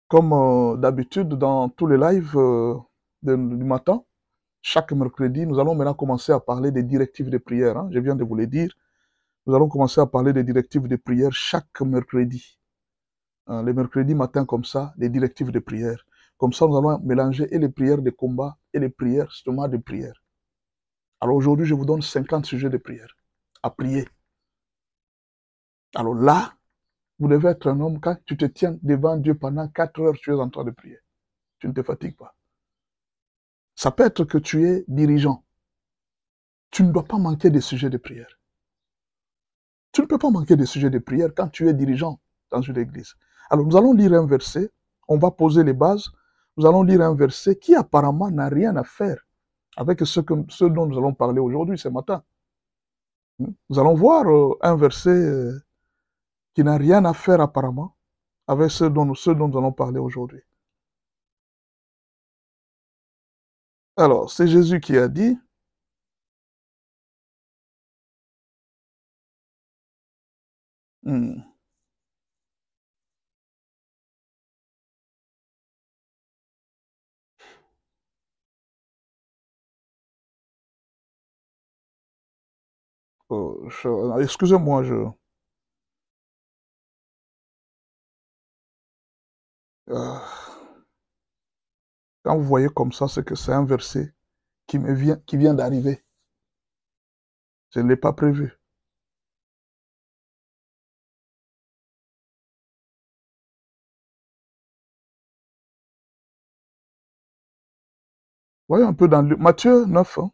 Comme d'habitude, dans tous les lives du matin, chaque mercredi, nous allons maintenant commencer à parler des directives de prière. Hein. Je viens de vous le dire. Nous allons commencer à parler des directives de prière chaque mercredi. Hein, les mercredis matins comme ça, les directives de prière. Comme ça, nous allons mélanger et les prières de combat et les prières justement de prière. Alors aujourd'hui, je vous donne 50 sujets de prière à prier. Alors là, vous devez être un homme quand tu te tiens devant Dieu pendant 4 heures, tu es en train de prier. Tu ne te fatigues pas. Ça peut être que tu es dirigeant. Tu ne dois pas manquer des sujets de prière. Tu ne peux pas manquer des sujets de prière quand tu es dirigeant dans une église. Alors nous allons lire un verset, on va poser les bases, nous allons lire un verset qui apparemment n'a rien à faire avec ce dont nous allons parler aujourd'hui, ce matin. Nous allons voir un verset qui n'a rien à faire apparemment avec ce dont nous allons parler aujourd'hui. Alors, c'est Jésus qui a dit, excusez-moi, euh, quand vous voyez comme ça, c'est que c'est un verset qui vient d'arriver. Je ne l'ai pas prévu. Voyez un peu dans Matthieu 9. Hein.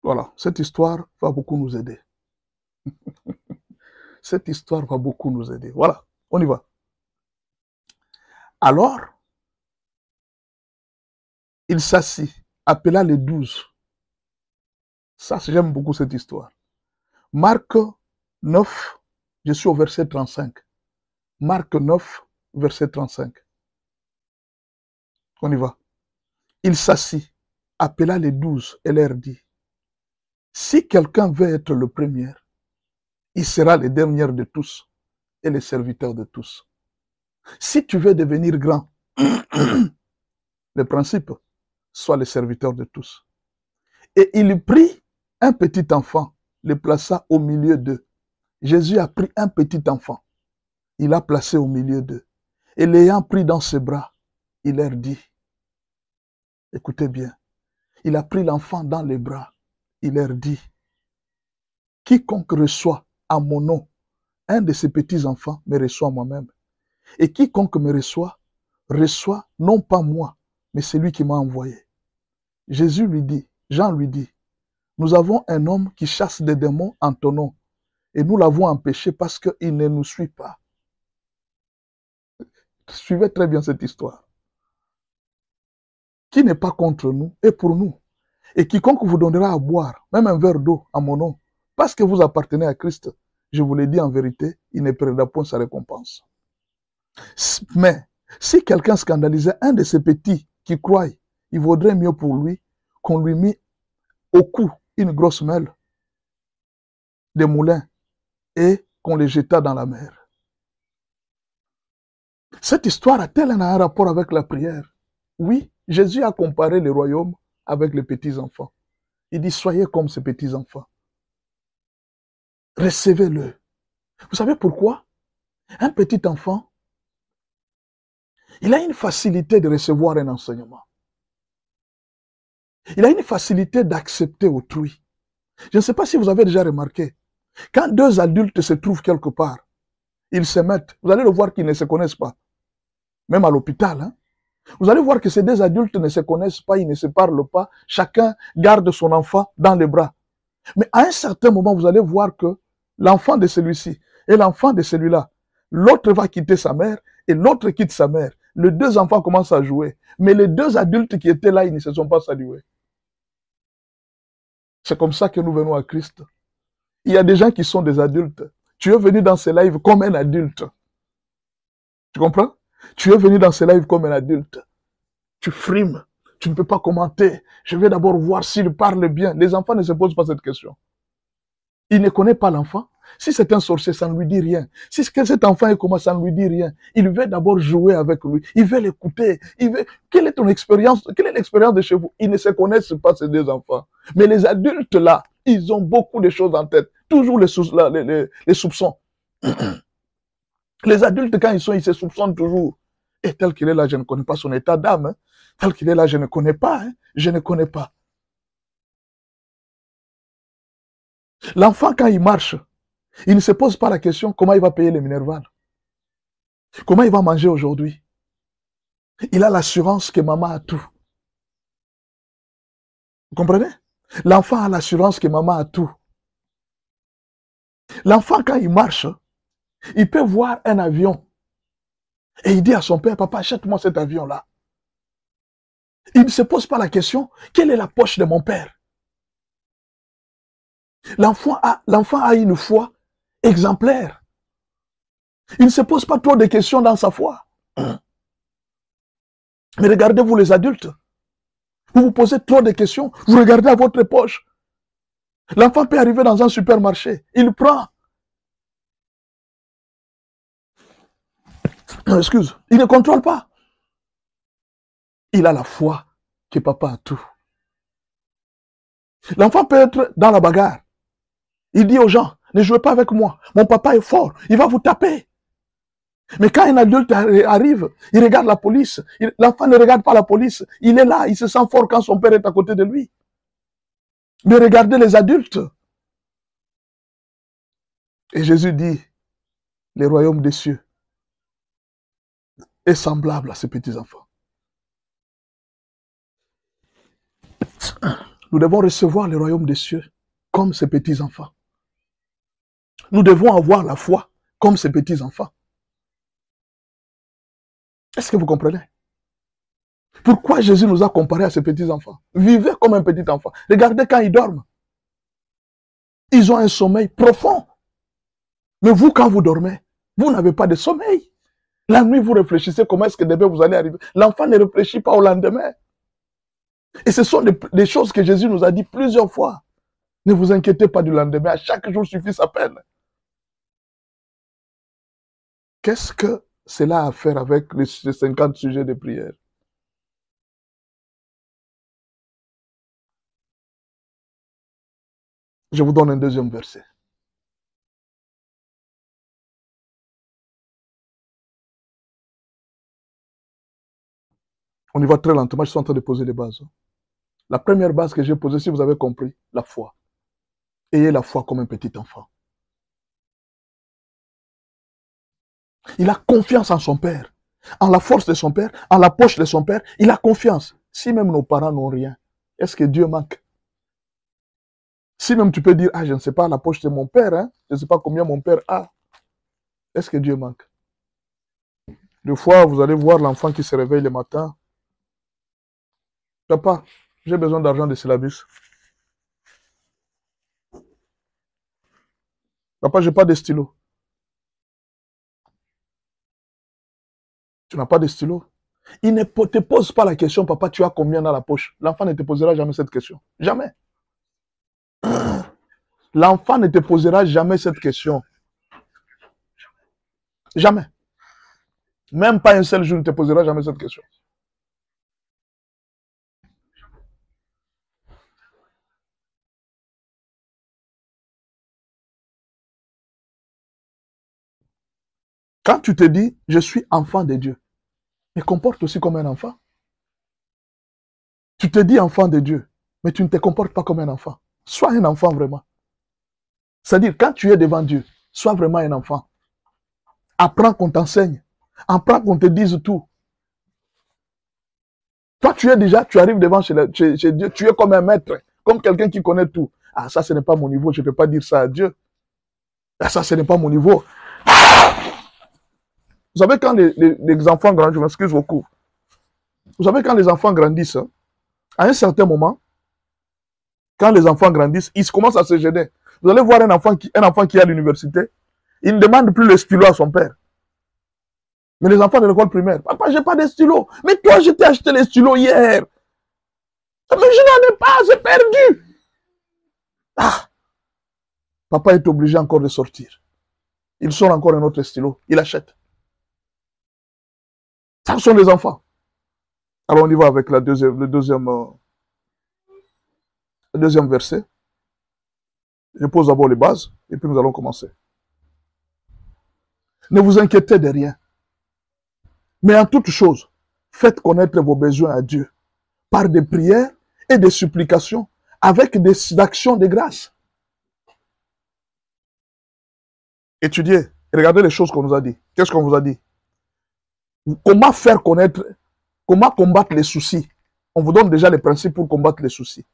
Voilà, cette histoire va beaucoup nous aider. Cette histoire va beaucoup nous aider. Voilà, on y va. Alors, il s'assit, appela les 12. Ça, j'aime beaucoup cette histoire. Marc 9, je suis au verset 35. Marc 9, verset 35. On y va. Il s'assit, appela les 12 et leur dit, si quelqu'un veut être le premier, il sera le dernier de tous et le serviteur de tous. Si tu veux devenir grand, le principe, sois le serviteur de tous. Et il prit un petit enfant, le plaça au milieu d'eux. Jésus a pris un petit enfant, il l'a placé au milieu d'eux. Et l'ayant pris dans ses bras, il leur dit, écoutez bien, il a pris l'enfant dans les bras, il leur dit, quiconque reçoit à mon nom un de ces petits enfants me reçoit moi-même. Et quiconque me reçoit, reçoit non pas moi, mais celui qui m'a envoyé. Jésus lui dit, Jean lui dit, nous avons un homme qui chasse des démons en ton nom, et nous l'avons empêché parce qu'il ne nous suit pas. Suivez très bien cette histoire. Qui n'est pas contre nous est pour nous. Et quiconque vous donnera à boire, même un verre d'eau à mon nom, parce que vous appartenez à Christ, je vous l'ai dit en vérité, il ne perdra point sa récompense. Mais si quelqu'un scandalisait un de ces petits qui croient, il vaudrait mieux pour lui qu'on lui mit au cou une grosse mêle des moulins et qu'on les jeta dans la mer. Cette histoire a-t-elle un rapport avec la prière? Oui, Jésus a comparé le royaume avec les petits-enfants. Il dit, soyez comme ces petits-enfants. Recevez-le. Vous savez pourquoi? Un petit enfant, il a une facilité de recevoir un enseignement. Il a une facilité d'accepter autrui. Je ne sais pas si vous avez déjà remarqué, quand deux adultes se trouvent quelque part, ils se mettent, vous allez le voir qu'ils ne se connaissent pas, même à l'hôpital. Hein? Vous allez voir que ces deux adultes ne se connaissent pas, ils ne se parlent pas, chacun garde son enfant dans les bras. Mais à un certain moment, vous allez voir que l'enfant de celui-ci et l'enfant de celui-là, l'autre va quitter sa mère et l'autre quitte sa mère. Les deux enfants commencent à jouer. Mais les deux adultes qui étaient là, ils ne se sont pas salués. C'est comme ça que nous venons à Christ. Il y a des gens qui sont des adultes. Tu es venu dans ces lives comme un adulte. Tu comprends? Tu es venu dans ces lives comme un adulte. Tu frimes. Tu ne peux pas commenter. Je vais d'abord voir s'il parle bien. Les enfants ne se posent pas cette question. Il ne connaît pas l'enfant. Si c'est un sorcier, ça ne lui dit rien. Si cet enfant est comment, ça ne lui dit rien. Il veut d'abord jouer avec lui. Il veut l'écouter. Quelle est ton expérience? Quelle est l'expérience de chez vous? Ils ne se connaissent pas, ces deux enfants. Mais les adultes, là, ils ont beaucoup de choses en tête. Toujours les soupçons. Les adultes, quand ils sont, ils se soupçonnent toujours. Et tel qu'il est là, je ne connais pas son état d'âme. Hein. Tel qu'il est là, je ne connais pas. Hein. Je ne connais pas. L'enfant, quand il marche, il ne se pose pas la question comment il va payer les Minerval. Comment il va manger aujourd'hui. Il a l'assurance que maman a tout. Vous comprenez? L'enfant a l'assurance que maman a tout. L'enfant, quand il marche, il peut voir un avion. Et il dit à son père, papa, achète-moi cet avion-là. Il ne se pose pas la question, quelle est la poche de mon père? L'enfant a une foi exemplaire. Il ne se pose pas trop de questions dans sa foi. Mais regardez-vous les adultes. Vous vous posez trop de questions. Vous regardez à votre poche. L'enfant peut arriver dans un supermarché. Il prend. Excuse. Il ne contrôle pas. Il a la foi que papa a tout. L'enfant peut être dans la bagarre. Il dit aux gens, ne jouez pas avec moi. Mon papa est fort. Il va vous taper. Mais quand un adulte arrive, il regarde la police. L'enfant ne regarde pas la police. Il est là. Il se sent fort quand son père est à côté de lui. Mais regardez les adultes. Et Jésus dit, le royaume des cieux est semblable à ces petits-enfants. Nous devons recevoir le royaume des cieux comme ces petits-enfants. Nous devons avoir la foi comme ces petits-enfants. Est-ce que vous comprenez? Pourquoi Jésus nous a comparés à ces petits-enfants? Vivez comme un petit enfant. Regardez quand ils dorment. Ils ont un sommeil profond. Mais vous, quand vous dormez, vous n'avez pas de sommeil. La nuit, vous réfléchissez comment est-ce que demain vous allez arriver. L'enfant ne réfléchit pas au lendemain. Et ce sont des choses que Jésus nous a dit plusieurs fois. Ne vous inquiétez pas du lendemain. À chaque jour suffit sa peine. Qu'est-ce que cela a à faire avec les 50 sujets de prière? Je vous donne un deuxième verset. On y va très lentement, je suis en train de poser les bases. La première base que j'ai posée, si vous avez compris, la foi. Ayez la foi comme un petit enfant. Il a confiance en son père, en la force de son père, en la poche de son père. Il a confiance. Si même nos parents n'ont rien, est-ce que Dieu manque? Si même tu peux dire, ah, je ne sais pas la poche de mon père, hein, je ne sais pas combien mon père a, est-ce que Dieu manque? Des fois, vous allez voir l'enfant qui se réveille le matin. Papa, j'ai besoin d'argent de syllabus. Papa, je n'ai pas de stylo. Tu n'as pas de stylo? Il ne te pose pas la question, papa, tu as combien dans la poche? L'enfant ne te posera jamais cette question. Jamais. L'enfant ne te posera jamais cette question. Jamais. Même pas un seul jour ne te posera jamais cette question. Quand tu te dis, je suis enfant de Dieu, mais comporte aussi comme un enfant. Tu te dis enfant de Dieu, mais tu ne te comportes pas comme un enfant. Sois un enfant vraiment. C'est-à-dire, quand tu es devant Dieu, sois vraiment un enfant. Apprends qu'on t'enseigne. Apprends qu'on te dise tout. Toi, tu arrives devant chez Dieu, tu es comme un maître, comme quelqu'un qui connaît tout. Ah, ça, ce n'est pas mon niveau, je ne peux pas dire ça à Dieu. Ah, ça, ce n'est pas mon niveau. Vous savez, quand les enfants grandissent, je m'excuse beaucoup. Vous savez, quand les enfants grandissent, à un certain moment, quand les enfants grandissent, ils commencent à se gêner. Vous allez voir un enfant qui est à l'université, il ne demande plus le stylo à son père. Mais les enfants de l'école primaire, papa, j'ai pas de stylo. Mais toi, je t'ai acheté les stylos hier. Papa, j'ai perdu. Ah, papa est obligé encore de sortir. Il sort encore un autre stylo. Il achète. Ça sont les enfants. Alors on y va avec le deuxième verset. Je pose d'abord les bases et puis nous allons commencer. Ne vous inquiétez de rien. Mais en toute chose, faites connaître vos besoins à Dieu par des prières et des supplications avec des actions de grâce. Étudiez, regardez les choses qu'on nous a dit. Qu'est-ce qu'on vous a dit? Comment faire connaître, comment combattre les soucis? On vous donne déjà les principes pour combattre les soucis.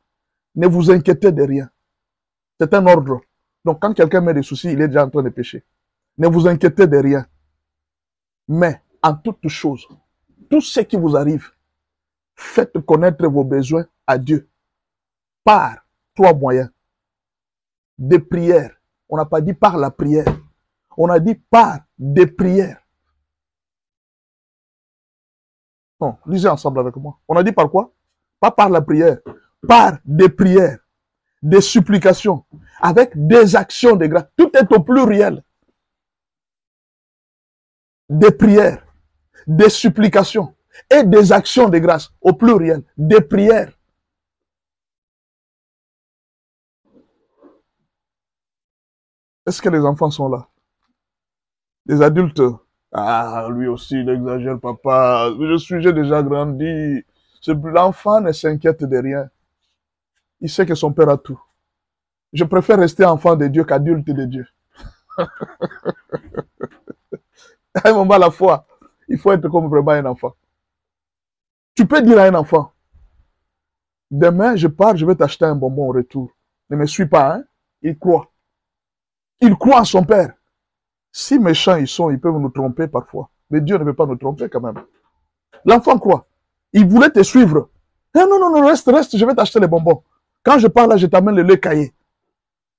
Ne vous inquiétez de rien. C'est un ordre. Donc quand quelqu'un met des soucis, il est déjà en train de pécher. Ne vous inquiétez de rien. Mais en toute chose, tout ce qui vous arrive, faites connaître vos besoins à Dieu par trois moyens. Des prières. On n'a pas dit par la prière. On a dit par des prières. Non, lisez ensemble avec moi. On a dit par quoi? Pas par la prière. Par des prières, des supplications, avec des actions de grâce. Tout est au pluriel. Des prières, des supplications et des actions de grâce au pluriel. Des prières. Est-ce que les enfants sont là? Les adultes, ah, lui aussi, il exagère, papa. J'ai déjà grandi. L'enfant ne s'inquiète de rien. Il sait que son père a tout. Je préfère rester enfant de Dieu qu'adulte de Dieu. À un moment, à la fois, il faut être comme vraiment un enfant. Tu peux dire à un enfant, demain, je pars, je vais t'acheter un bonbon au retour. Ne me suis pas, hein? Il croit. Il croit en son père. Si méchants ils sont, ils peuvent nous tromper parfois. Mais Dieu ne peut pas nous tromper quand même. L'enfant croit. Il voulait te suivre. Non, non, non, reste, je vais t'acheter les bonbons. Quand je pars là, je t'amène le lait caillé.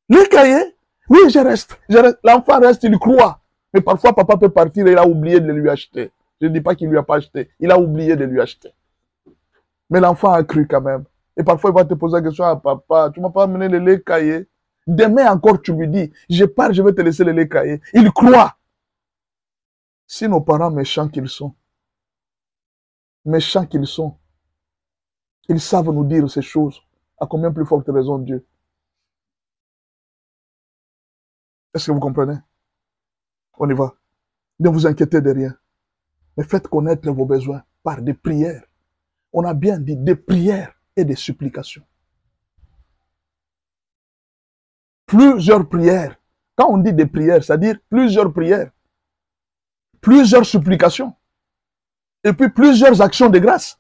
Le cahier? Oui, je reste. L'enfant reste, il croit. Mais parfois, papa peut partir et il a oublié de lui acheter. Je ne dis pas qu'il ne lui a pas acheté. Il a oublié de lui acheter. Mais l'enfant a cru quand même. Et parfois, il va te poser la question à papa, tu ne m'as pas amené le lait caillé. Demain encore, tu lui dis, je pars, je vais te laisser le lait caillé. Il croit. Si nos parents méchants qu'ils sont, ils savent nous dire ces choses. À combien plus forte raison Dieu? Est-ce que vous comprenez? On y va. Ne vous inquiétez de rien. Mais faites connaître vos besoins par des prières. On a bien dit des prières et des supplications. Plusieurs prières. Quand on dit des prières, c'est-à-dire plusieurs prières, plusieurs supplications, et puis plusieurs actions de grâce.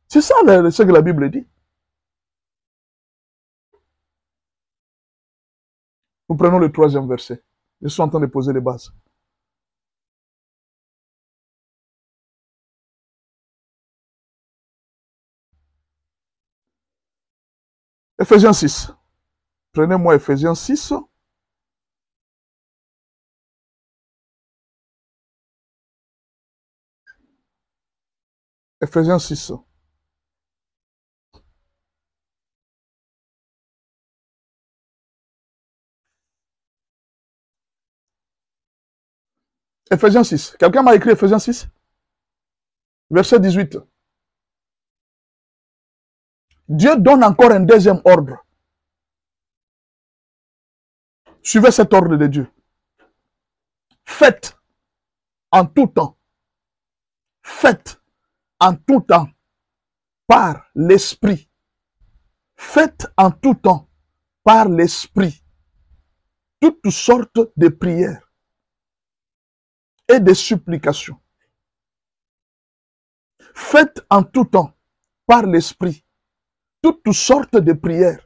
C'est ça ce que la Bible dit. Nous prenons le troisième verset. Je suis en train de poser les bases. Ephésiens 6. Prenez-moi Ephésiens 6. Ephésiens 6. Ephésiens 6. Quelqu'un m'a écrit Ephésiens 6? Verset 18. Dieu donne encore un deuxième ordre. Suivez cet ordre de Dieu. Faites en tout temps. Faites en tout temps par l'Esprit. Faites en tout temps par l'Esprit toutes sortes de prières et de supplications. Faites en tout temps par l'Esprit toutes sortes de prières.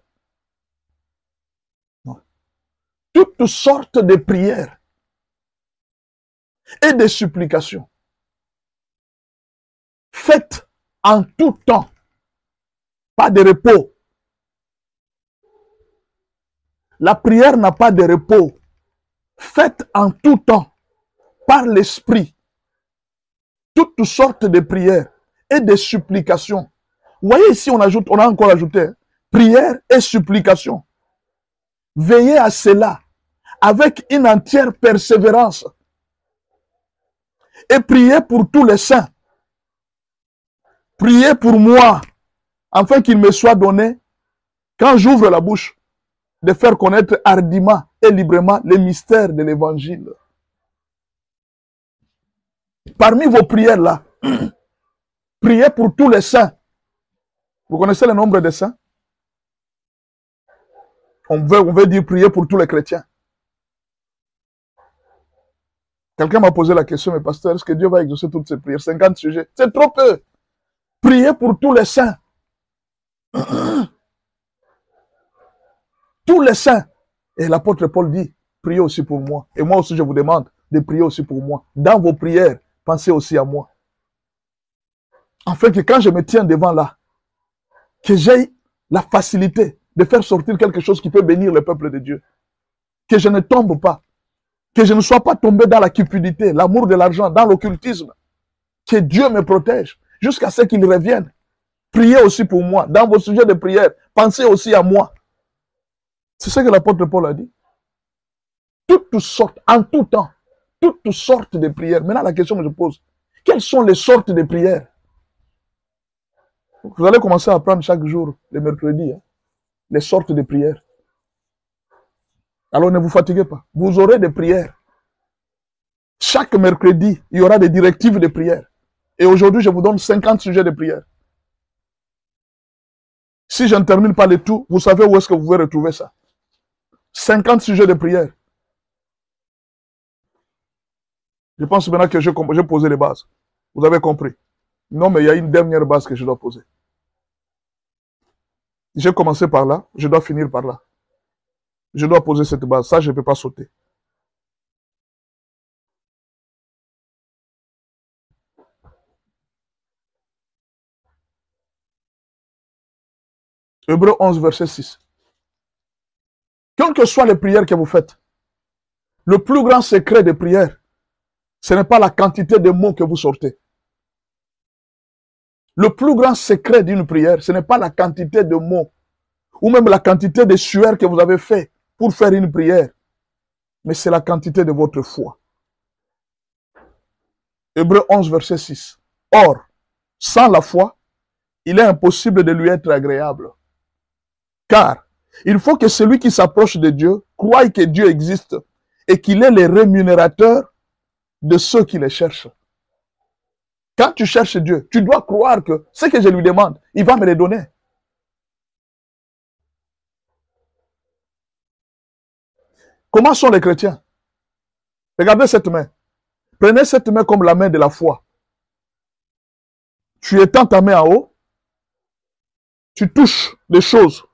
Toutes sortes de prières et de supplications. Faites en tout temps, pas de repos. La prière n'a pas de repos. Faites en tout temps, par l'Esprit, toutes sortes de prières et de supplications Vous voyez ici, on a encore ajouté hein, prière et supplication. Veillez à cela avec une entière persévérance et priez pour tous les saints. Priez pour moi, afin qu'il me soit donné, quand j'ouvre la bouche, de faire connaître hardiment et librement les mystères de l'évangile. Parmi vos prières là, priez pour tous les saints. Vous connaissez le nombre des saints? On veut dire prier pour tous les chrétiens. Quelqu'un m'a posé la question, mais pasteur, est-ce que Dieu va exaucer toutes ces prières? 50 sujets. C'est trop peu. Priez pour tous les saints. Tous les saints. Et l'apôtre Paul dit, priez aussi pour moi. Et moi aussi, je vous demande de prier aussi pour moi. Dans vos prières, pensez aussi à moi. Afin que quand je me tiens devant là, que j'ai la facilité de faire sortir quelque chose qui peut bénir le peuple de Dieu. Que je ne tombe pas. Que je ne sois pas tombé dans la cupidité, l'amour de l'argent, dans l'occultisme. Que Dieu me protège jusqu'à ce qu'il revienne. Priez aussi pour moi. Dans vos sujets de prière, pensez aussi à moi. C'est ce que l'apôtre Paul a dit. Toutes sortes, en tout temps, toutes sortes de prières. Maintenant, la question que je pose, quelles sont les sortes de prières? Vous allez commencer à apprendre chaque jour, le mercredi, hein, les sortes de prières. Alors ne vous fatiguez pas. Vous aurez des prières. Chaque mercredi, il y aura des directives de prière. Et aujourd'hui, je vous donne 50 sujets de prière. Si je ne termine pas le tout, vous savez où est-ce que vous pouvez retrouver ça? 50 sujets de prière. Je pense maintenant que j'ai posé les bases. Vous avez compris? Non, mais il y a une dernière base que je dois poser. J'ai commencé par là, je dois finir par là. Je dois poser cette base. Ça, je ne peux pas sauter. Hébreux 11, verset 6. Quelles que soient les prières que vous faites, le plus grand secret des prières, ce n'est pas la quantité de mots que vous sortez. Le plus grand secret d'une prière, ce n'est pas la quantité de mots, ou même la quantité de sueurs que vous avez fait pour faire une prière, mais c'est la quantité de votre foi. Hébreux 11, verset 6. Or, sans la foi, il est impossible de lui être agréable. Car il faut que celui qui s'approche de Dieu croie que Dieu existe et qu'il est le rémunérateur de ceux qui le cherchent. Quand tu cherches Dieu, tu dois croire que ce que je lui demande, il va me le donner. Comment sont les chrétiens? Regardez cette main. Prenez cette main comme la main de la foi. Tu étends ta main en haut, tu touches des choses.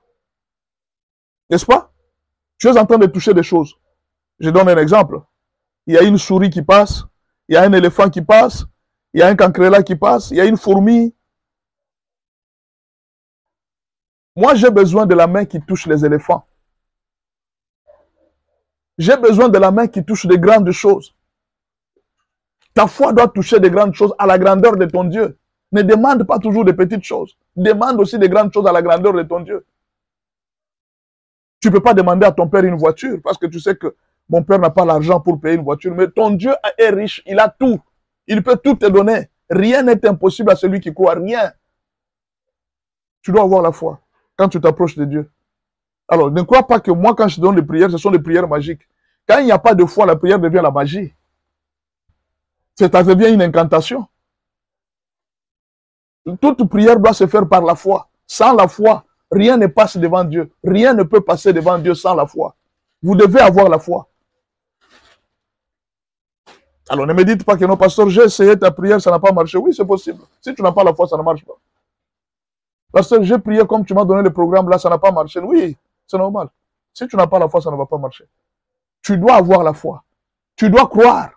N'est-ce pas? Tu es en train de toucher des choses. Je donne un exemple. Il y a une souris qui passe, il y a un éléphant qui passe, il y a un cancréla qui passe, il y a une fourmi. Moi, j'ai besoin de la main qui touche les éléphants. J'ai besoin de la main qui touche des grandes choses. Ta foi doit toucher des grandes choses à la grandeur de ton Dieu. Ne demande pas toujours des petites choses. Demande aussi des grandes choses à la grandeur de ton Dieu. Tu ne peux pas demander à ton père une voiture parce que tu sais que mon père n'a pas l'argent pour payer une voiture. Mais ton Dieu est riche, il a tout. Il peut tout te donner. Rien n'est impossible à celui qui croit. Rien. Tu dois avoir la foi quand tu t'approches de Dieu. Alors, ne crois pas que moi, quand je donne des prières, ce sont des prières magiques. Quand il n'y a pas de foi, la prière devient la magie. Ça devient une incantation. Toute prière doit se faire par la foi. Sans la foi, rien ne passe devant Dieu. Rien ne peut passer devant Dieu sans la foi. Vous devez avoir la foi. Alors ne me dites pas que non, pasteur, j'ai essayé ta prière, ça n'a pas marché. Oui, c'est possible. Si tu n'as pas la foi, ça ne marche pas. Pasteur, j'ai prié comme tu m'as donné le programme, là, ça n'a pas marché. Oui, c'est normal. Si tu n'as pas la foi, ça ne va pas marcher. Tu dois avoir la foi. Tu dois croire.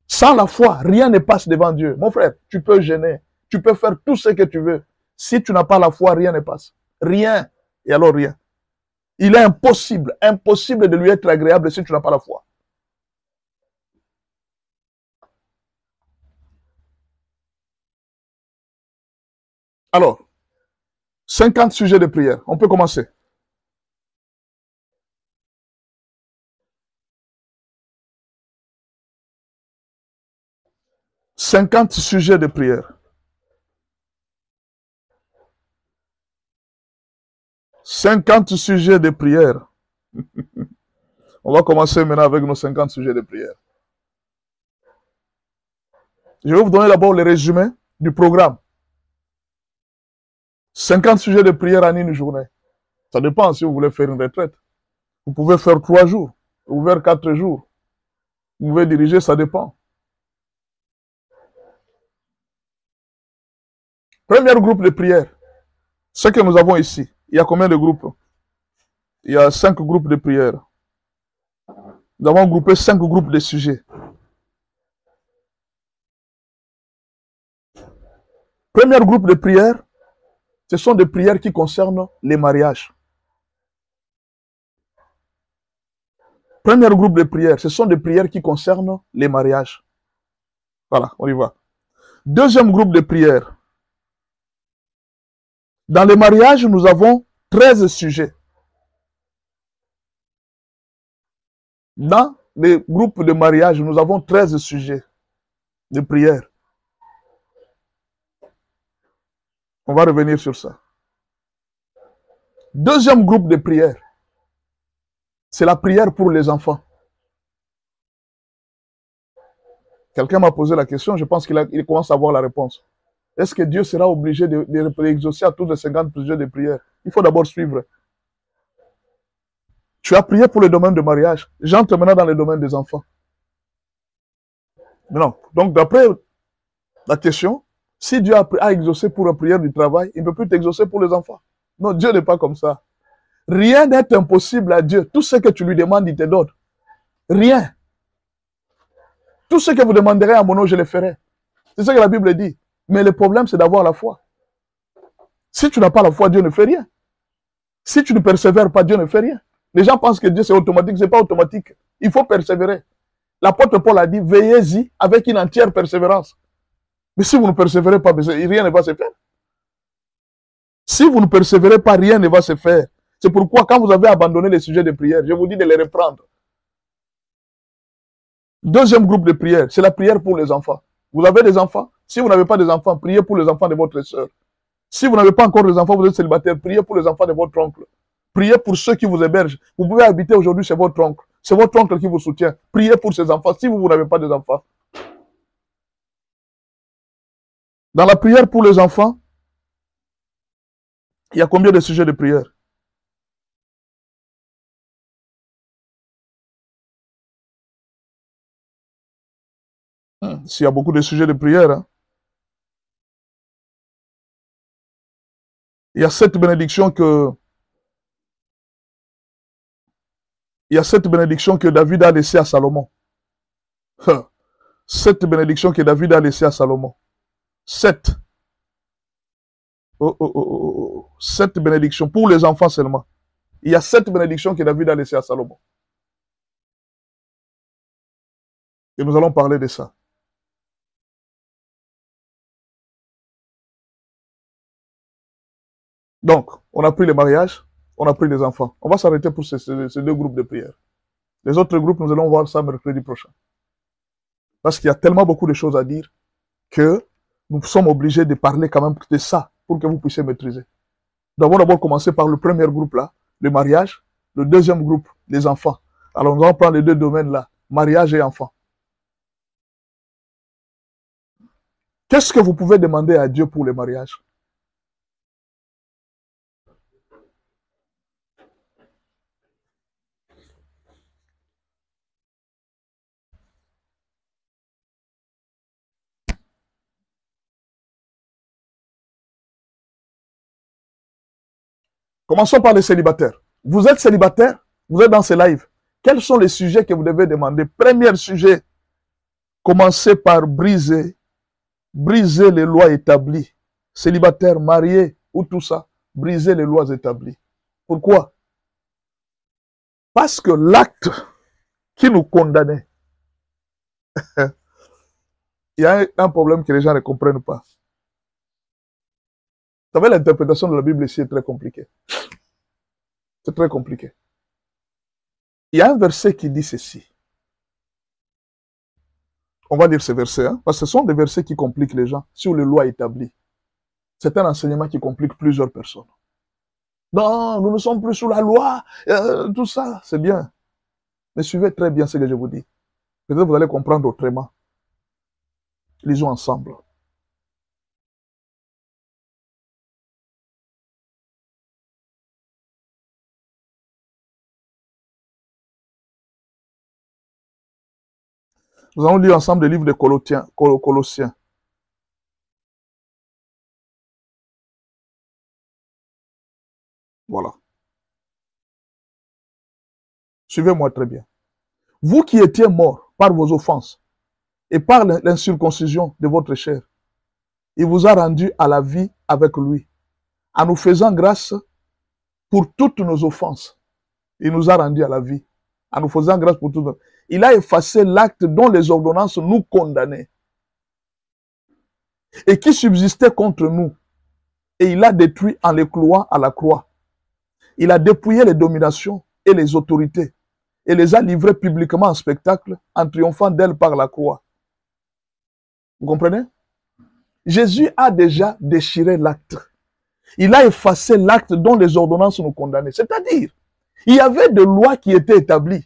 Sans la foi, rien ne passe devant Dieu. Mon frère, tu peux gêner. Tu peux faire tout ce que tu veux. Si tu n'as pas la foi, rien ne passe. Rien. Et alors rien. Il est impossible de lui être agréable si tu n'as pas la foi. Alors, 50 sujets de prière. On peut commencer. « 50 sujets de prière. 50 sujets de prière. On va commencer maintenant avec nos 50 sujets de prière. Je vais vous donner d'abord le résumé du programme. 50 sujets de prière en une journée. Ça dépend si vous voulez faire une retraite. Vous pouvez faire 3 jours, vous pouvez faire 4 jours. Vous pouvez diriger, ça dépend. Premier groupe de prière. Ce que nous avons ici. Il y a combien de groupes? Il y a 5 groupes de prière. Nous avons groupé 5 groupes de sujets. Premier groupe de prière, ce sont des prières qui concernent les mariages. Premier groupe de prière, ce sont des prières qui concernent les mariages. Voilà, on y va. Deuxième groupe de prière. Dans les mariages, nous avons 13 sujets. Dans les groupes de mariage, nous avons 13 sujets de prière. On va revenir sur ça. Deuxième groupe de prière, c'est la prière pour les enfants. Quelqu'un m'a posé la question, je pense qu'il commence à avoir la réponse. Est-ce que Dieu sera obligé d'exaucer à tous les 50 sujets de prière? Il faut d'abord suivre. Tu as prié pour le domaine de mariage. J'entre maintenant dans le domaine des enfants. Non. Donc, d'après la question, si Dieu a exaucé pour la prière du travail, il ne peut plus t'exaucer pour les enfants. Non, Dieu n'est pas comme ça. Rien n'est impossible à Dieu. Tout ce que tu lui demandes, il te donne. Rien. Tout ce que vous demanderez à mon nom, je le ferai. C'est ce que la Bible dit. Mais le problème, c'est d'avoir la foi. Si tu n'as pas la foi, Dieu ne fait rien. Si tu ne persévères pas, Dieu ne fait rien. Les gens pensent que Dieu c'est automatique. Ce n'est pas automatique. Il faut persévérer. L'apôtre Paul a dit, veillez-y avec une entière persévérance. Mais si vous ne persévérez pas, rien ne va se faire. Si vous ne persévérez pas, rien ne va se faire. C'est pourquoi quand vous avez abandonné les sujets de prière, je vous dis de les reprendre. Deuxième groupe de prière, c'est la prière pour les enfants. Vous avez des enfants? Si vous n'avez pas des enfants, priez pour les enfants de votre soeur. Si vous n'avez pas encore des enfants, vous êtes célibataire, priez pour les enfants de votre oncle. Priez pour ceux qui vous hébergent. Vous pouvez habiter aujourd'hui chez votre oncle. C'est votre oncle qui vous soutient. Priez pour ses enfants si vous n'avez pas des enfants. Dans la prière pour les enfants, il y a combien de sujets de prière? S'il y a beaucoup de sujets de prière, hein. Il y a cette bénédiction que David a laissée à Salomon. Cette bénédiction que David a laissée à Salomon. 7. Cette bénédiction pour les enfants seulement. Il y a 7 bénédictions que David a laissées à Salomon. Et nous allons parler de ça. Donc, on a pris les mariages, on a pris les enfants. On va s'arrêter pour ces 2 groupes de prière. Les autres groupes, nous allons voir ça mercredi prochain. Parce qu'il y a tellement beaucoup de choses à dire que nous sommes obligés de parler quand même de ça pour que vous puissiez maîtriser. Nous allons d'abord commencer par le premier groupe là, le mariage. Le deuxième groupe, les enfants. Alors nous allons prendre les 2 domaines là, mariage et enfants. Qu'est-ce que vous pouvez demander à Dieu pour le mariage? Commençons par les célibataires. Vous êtes célibataire, vous êtes dans ce live. Quels sont les sujets que vous devez demander? Premier sujet, commencez par briser les lois établies. Célibataire, marié ou tout ça, briser les lois établies. Pourquoi? Parce que l'acte qui nous condamnait, il y a un problème que les gens ne comprennent pas. Vous savez, l'interprétation de la Bible ici est très compliquée. C'est très compliqué. Il y a un verset qui dit ceci. On va dire ce verset, hein, parce que ce sont des versets qui compliquent les gens sur les lois établies. C'est un enseignement qui complique plusieurs personnes. Non, nous ne sommes plus sous la loi, tout ça, c'est bien. Mais suivez très bien ce que je vous dis. Peut-être vous allez comprendre autrement. Lisons ensemble. Nous allons lire ensemble le livre de Colossiens. Voilà. Suivez-moi très bien. Vous qui étiez morts par vos offenses et par l'incirconcision de votre chair, il vous a rendu à la vie avec lui, en nous faisant grâce pour toutes nos offenses. Il nous a rendu à la vie, en nous faisant grâce pour toutes nos... Il a effacé l'acte dont les ordonnances nous condamnaient et qui subsistait contre nous. Et il a détruit en les clouant à la croix. Il a dépouillé les dominations et les autorités et les a livrées publiquement en spectacle en triomphant d'elles par la croix. Vous comprenez? Jésus a déjà déchiré l'acte. Il a effacé l'acte dont les ordonnances nous condamnaient. C'est-à-dire, il y avait des lois qui étaient établies.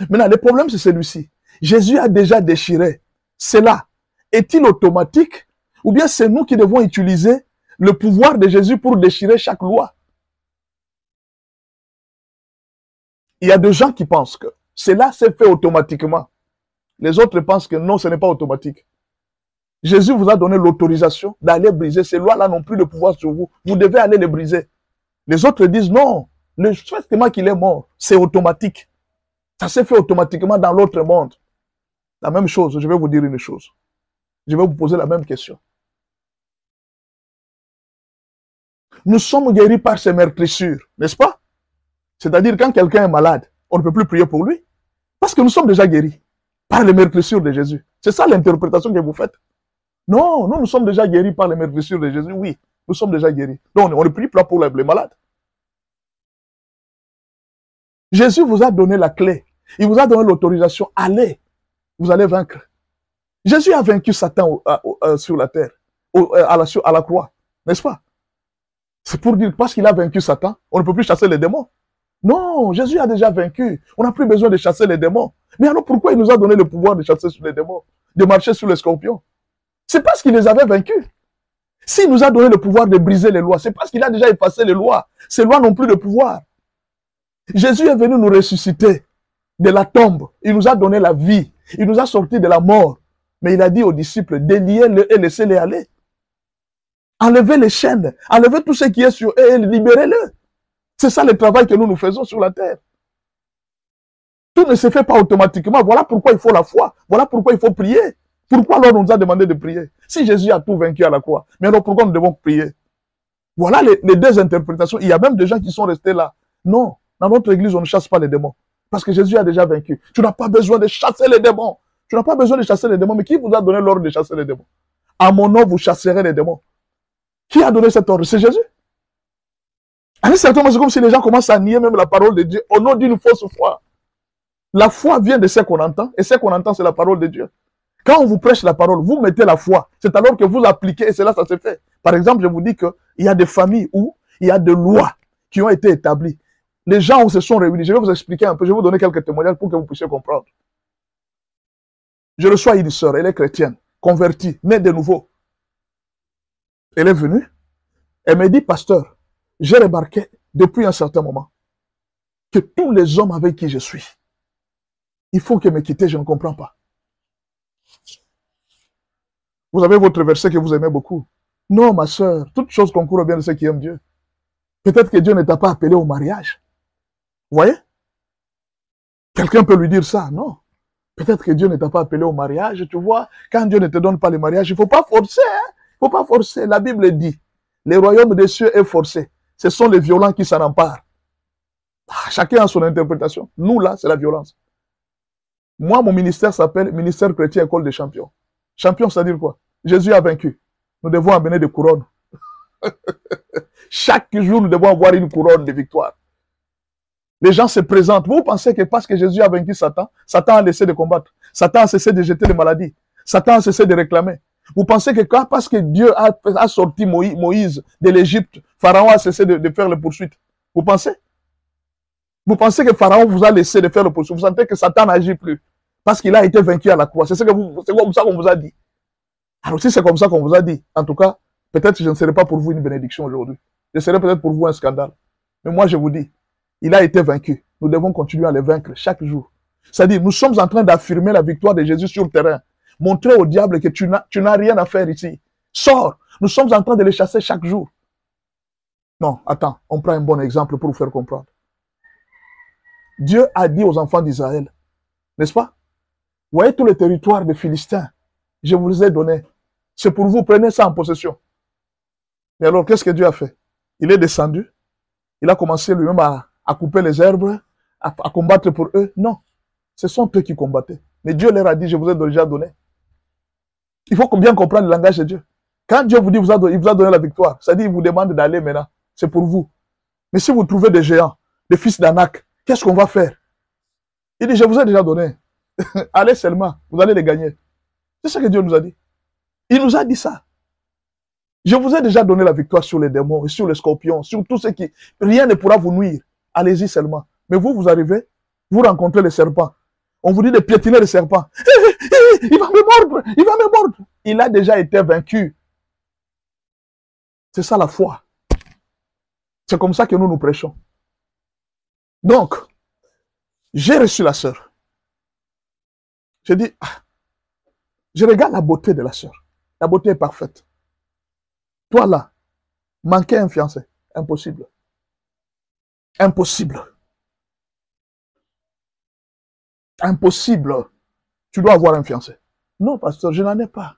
Maintenant, le problème, c'est celui-ci. Jésus a déjà déchiré. Cela est-il automatique ou bien c'est nous qui devons utiliser le pouvoir de Jésus pour déchirer chaque loi? Il y a des gens qui pensent que cela s'est fait automatiquement. Les autres pensent que non, ce n'est pas automatique. Jésus vous a donné l'autorisation d'aller briser ces lois-là, n'ont plus de pouvoir sur vous. Vous devez aller les briser. Les autres disent non, le fait qu'il est mort, c'est automatique. Ça s'est fait automatiquement dans l'autre monde. La même chose, je vais vous dire une chose. Je vais vous poser la même question. Nous sommes guéris par ces meurtrissures, n'est-ce pas? C'est-à-dire quand quelqu'un est malade, on ne peut plus prier pour lui. Parce que nous sommes déjà guéris par les meurtrissures de Jésus. C'est ça l'interprétation que vous faites. Non, nous sommes déjà guéris par les meurtrissures de Jésus. Oui, nous sommes déjà guéris. Donc on ne prie pas pour les malades. Jésus vous a donné la clé. Il vous a donné l'autorisation. Allez, vous allez vaincre. Jésus a vaincu Satan sur la terre, à la croix, n'est-ce pas? C'est pour dire, parce qu'il a vaincu Satan, on ne peut plus chasser les démons. Non, Jésus a déjà vaincu. On n'a plus besoin de chasser les démons. Mais alors pourquoi il nous a donné le pouvoir de chasser sur les démons, de marcher sur les scorpions? C'est parce qu'il les avait vaincus. S'il nous a donné le pouvoir de briser les lois, c'est parce qu'il a déjà effacé les lois. Ces lois n'ont plus de pouvoir. Jésus est venu nous ressusciter de la tombe. Il nous a donné la vie. Il nous a sortis de la mort. Mais il a dit aux disciples, déliez-les et laissez-les aller. Enlevez les chaînes, enlevez tout ce qui est sur eux et libérez-le. C'est ça le travail que nous faisons sur la terre. Tout ne se fait pas automatiquement. Voilà pourquoi il faut la foi. Voilà pourquoi il faut prier. Pourquoi alors on nous a demandé de prier? Si Jésus a tout vaincu à la croix, mais alors pourquoi nous devons prier? Voilà les deux interprétations. Il y a même des gens qui sont restés là. Non, dans notre église, on ne chasse pas les démons. Parce que Jésus a déjà vaincu. Tu n'as pas besoin de chasser les démons. Tu n'as pas besoin de chasser les démons. Mais qui vous a donné l'ordre de chasser les démons? À mon nom, vous chasserez les démons. Qui a donné cet ordre? C'est Jésus. À un certain moment, c'est comme si les gens commencent à nier même la parole de Dieu au nom d'une fausse foi. La foi vient de ce qu'on entend, et ce qu'on entend, c'est la parole de Dieu. Quand on vous prêche la parole, vous mettez la foi. C'est alors que vous appliquez, et c'est là que ça se fait. Par exemple, je vous dis qu'il y a des familles où il y a des lois qui ont été établies. Les gens où se sont réunis. Je vais vous expliquer un peu, je vais vous donner quelques témoignages pour que vous puissiez comprendre. Je reçois une sœur, elle est chrétienne, convertie, née de nouveau. Elle est venue, elle me dit, pasteur, j'ai remarqué depuis un certain moment que tous les hommes avec qui je suis, il faut qu'ils me quittent, je ne comprends pas. Vous avez votre verset que vous aimez beaucoup. Non, ma sœur, toute chose concourt au bien de ceux qui aiment Dieu. Peut-être que Dieu ne t'a pas appelé au mariage. Vous voyez? Quelqu'un peut lui dire ça, non. Peut-être que Dieu ne t'a pas appelé au mariage, tu vois. Quand Dieu ne te donne pas le mariage, il ne faut pas forcer. Hein? Il ne faut pas forcer. La Bible dit, le royaume des cieux est forcé. Ce sont les violents qui s'en emparent. Chacun a son interprétation. Nous, là, c'est la violence. Moi, mon ministère s'appelle Ministère chrétien école des champions. Champion, c'est-à-dire quoi? Jésus a vaincu. Nous devons amener des couronnes. Chaque jour, nous devons avoir une couronne de victoire. Les gens se présentent. Vous pensez que parce que Jésus a vaincu Satan, Satan a laissé de combattre. Satan a cessé de jeter les maladies. Satan a cessé de réclamer. Vous pensez que parce que Dieu a sorti Moïse de l'Égypte, Pharaon a cessé de faire les poursuites. Vous pensez? Vous pensez que Pharaon vous a laissé de faire le poursuite. Vous sentez que Satan n'agit plus. Parce qu'il a été vaincu à la croix. C'est comme ça qu'on vous a dit. Alors si c'est comme ça qu'on vous a dit, en tout cas, peut-être que je ne serai pas pour vous une bénédiction aujourd'hui. Je serai peut-être pour vous un scandale. Mais moi je vous dis, il a été vaincu. Nous devons continuer à le vaincre chaque jour. C'est-à-dire, nous sommes en train d'affirmer la victoire de Jésus sur le terrain. Montrer au diable que tu n'as rien à faire ici. Sors. Nous sommes en train de les chasser chaque jour. Non, attends, on prend un bon exemple pour vous faire comprendre. Dieu a dit aux enfants d'Israël, n'est-ce pas? Voyez tout le territoire des Philistins, je vous les ai donnés. C'est pour vous, prenez ça en possession. Et alors, qu'est-ce que Dieu a fait? Il est descendu, il a commencé lui-même à couper les herbes, à combattre pour eux. Non, ce sont eux qui combattaient. Mais Dieu leur a dit, je vous ai déjà donné. Il faut bien comprendre le langage de Dieu. Quand Dieu vous dit, il vous a donné la victoire, c'est-à-dire il vous demande d'aller maintenant. C'est pour vous. Mais si vous trouvez des géants, des fils d'Anak, qu'est-ce qu'on va faire? Il dit, je vous ai déjà donné. Allez seulement, vous allez les gagner. C'est ce que Dieu nous a dit. Il nous a dit ça. Je vous ai déjà donné la victoire sur les démons, sur les scorpions, sur tout ce qui... Rien ne pourra vous nuire. Allez-y seulement. Mais vous arrivez, vous rencontrez les serpents. On vous dit de piétiner les serpents. Il va me mordre, il va me mordre. Il a déjà été vaincu. C'est ça la foi. C'est comme ça que nous prêchons. Donc, j'ai reçu la sœur. J'ai dit, je regarde la beauté de la sœur. La beauté est parfaite. Toi là, manquer un fiancé, impossible. Impossible. Impossible. Tu dois avoir un fiancé. Non, pasteur, je n'en ai pas.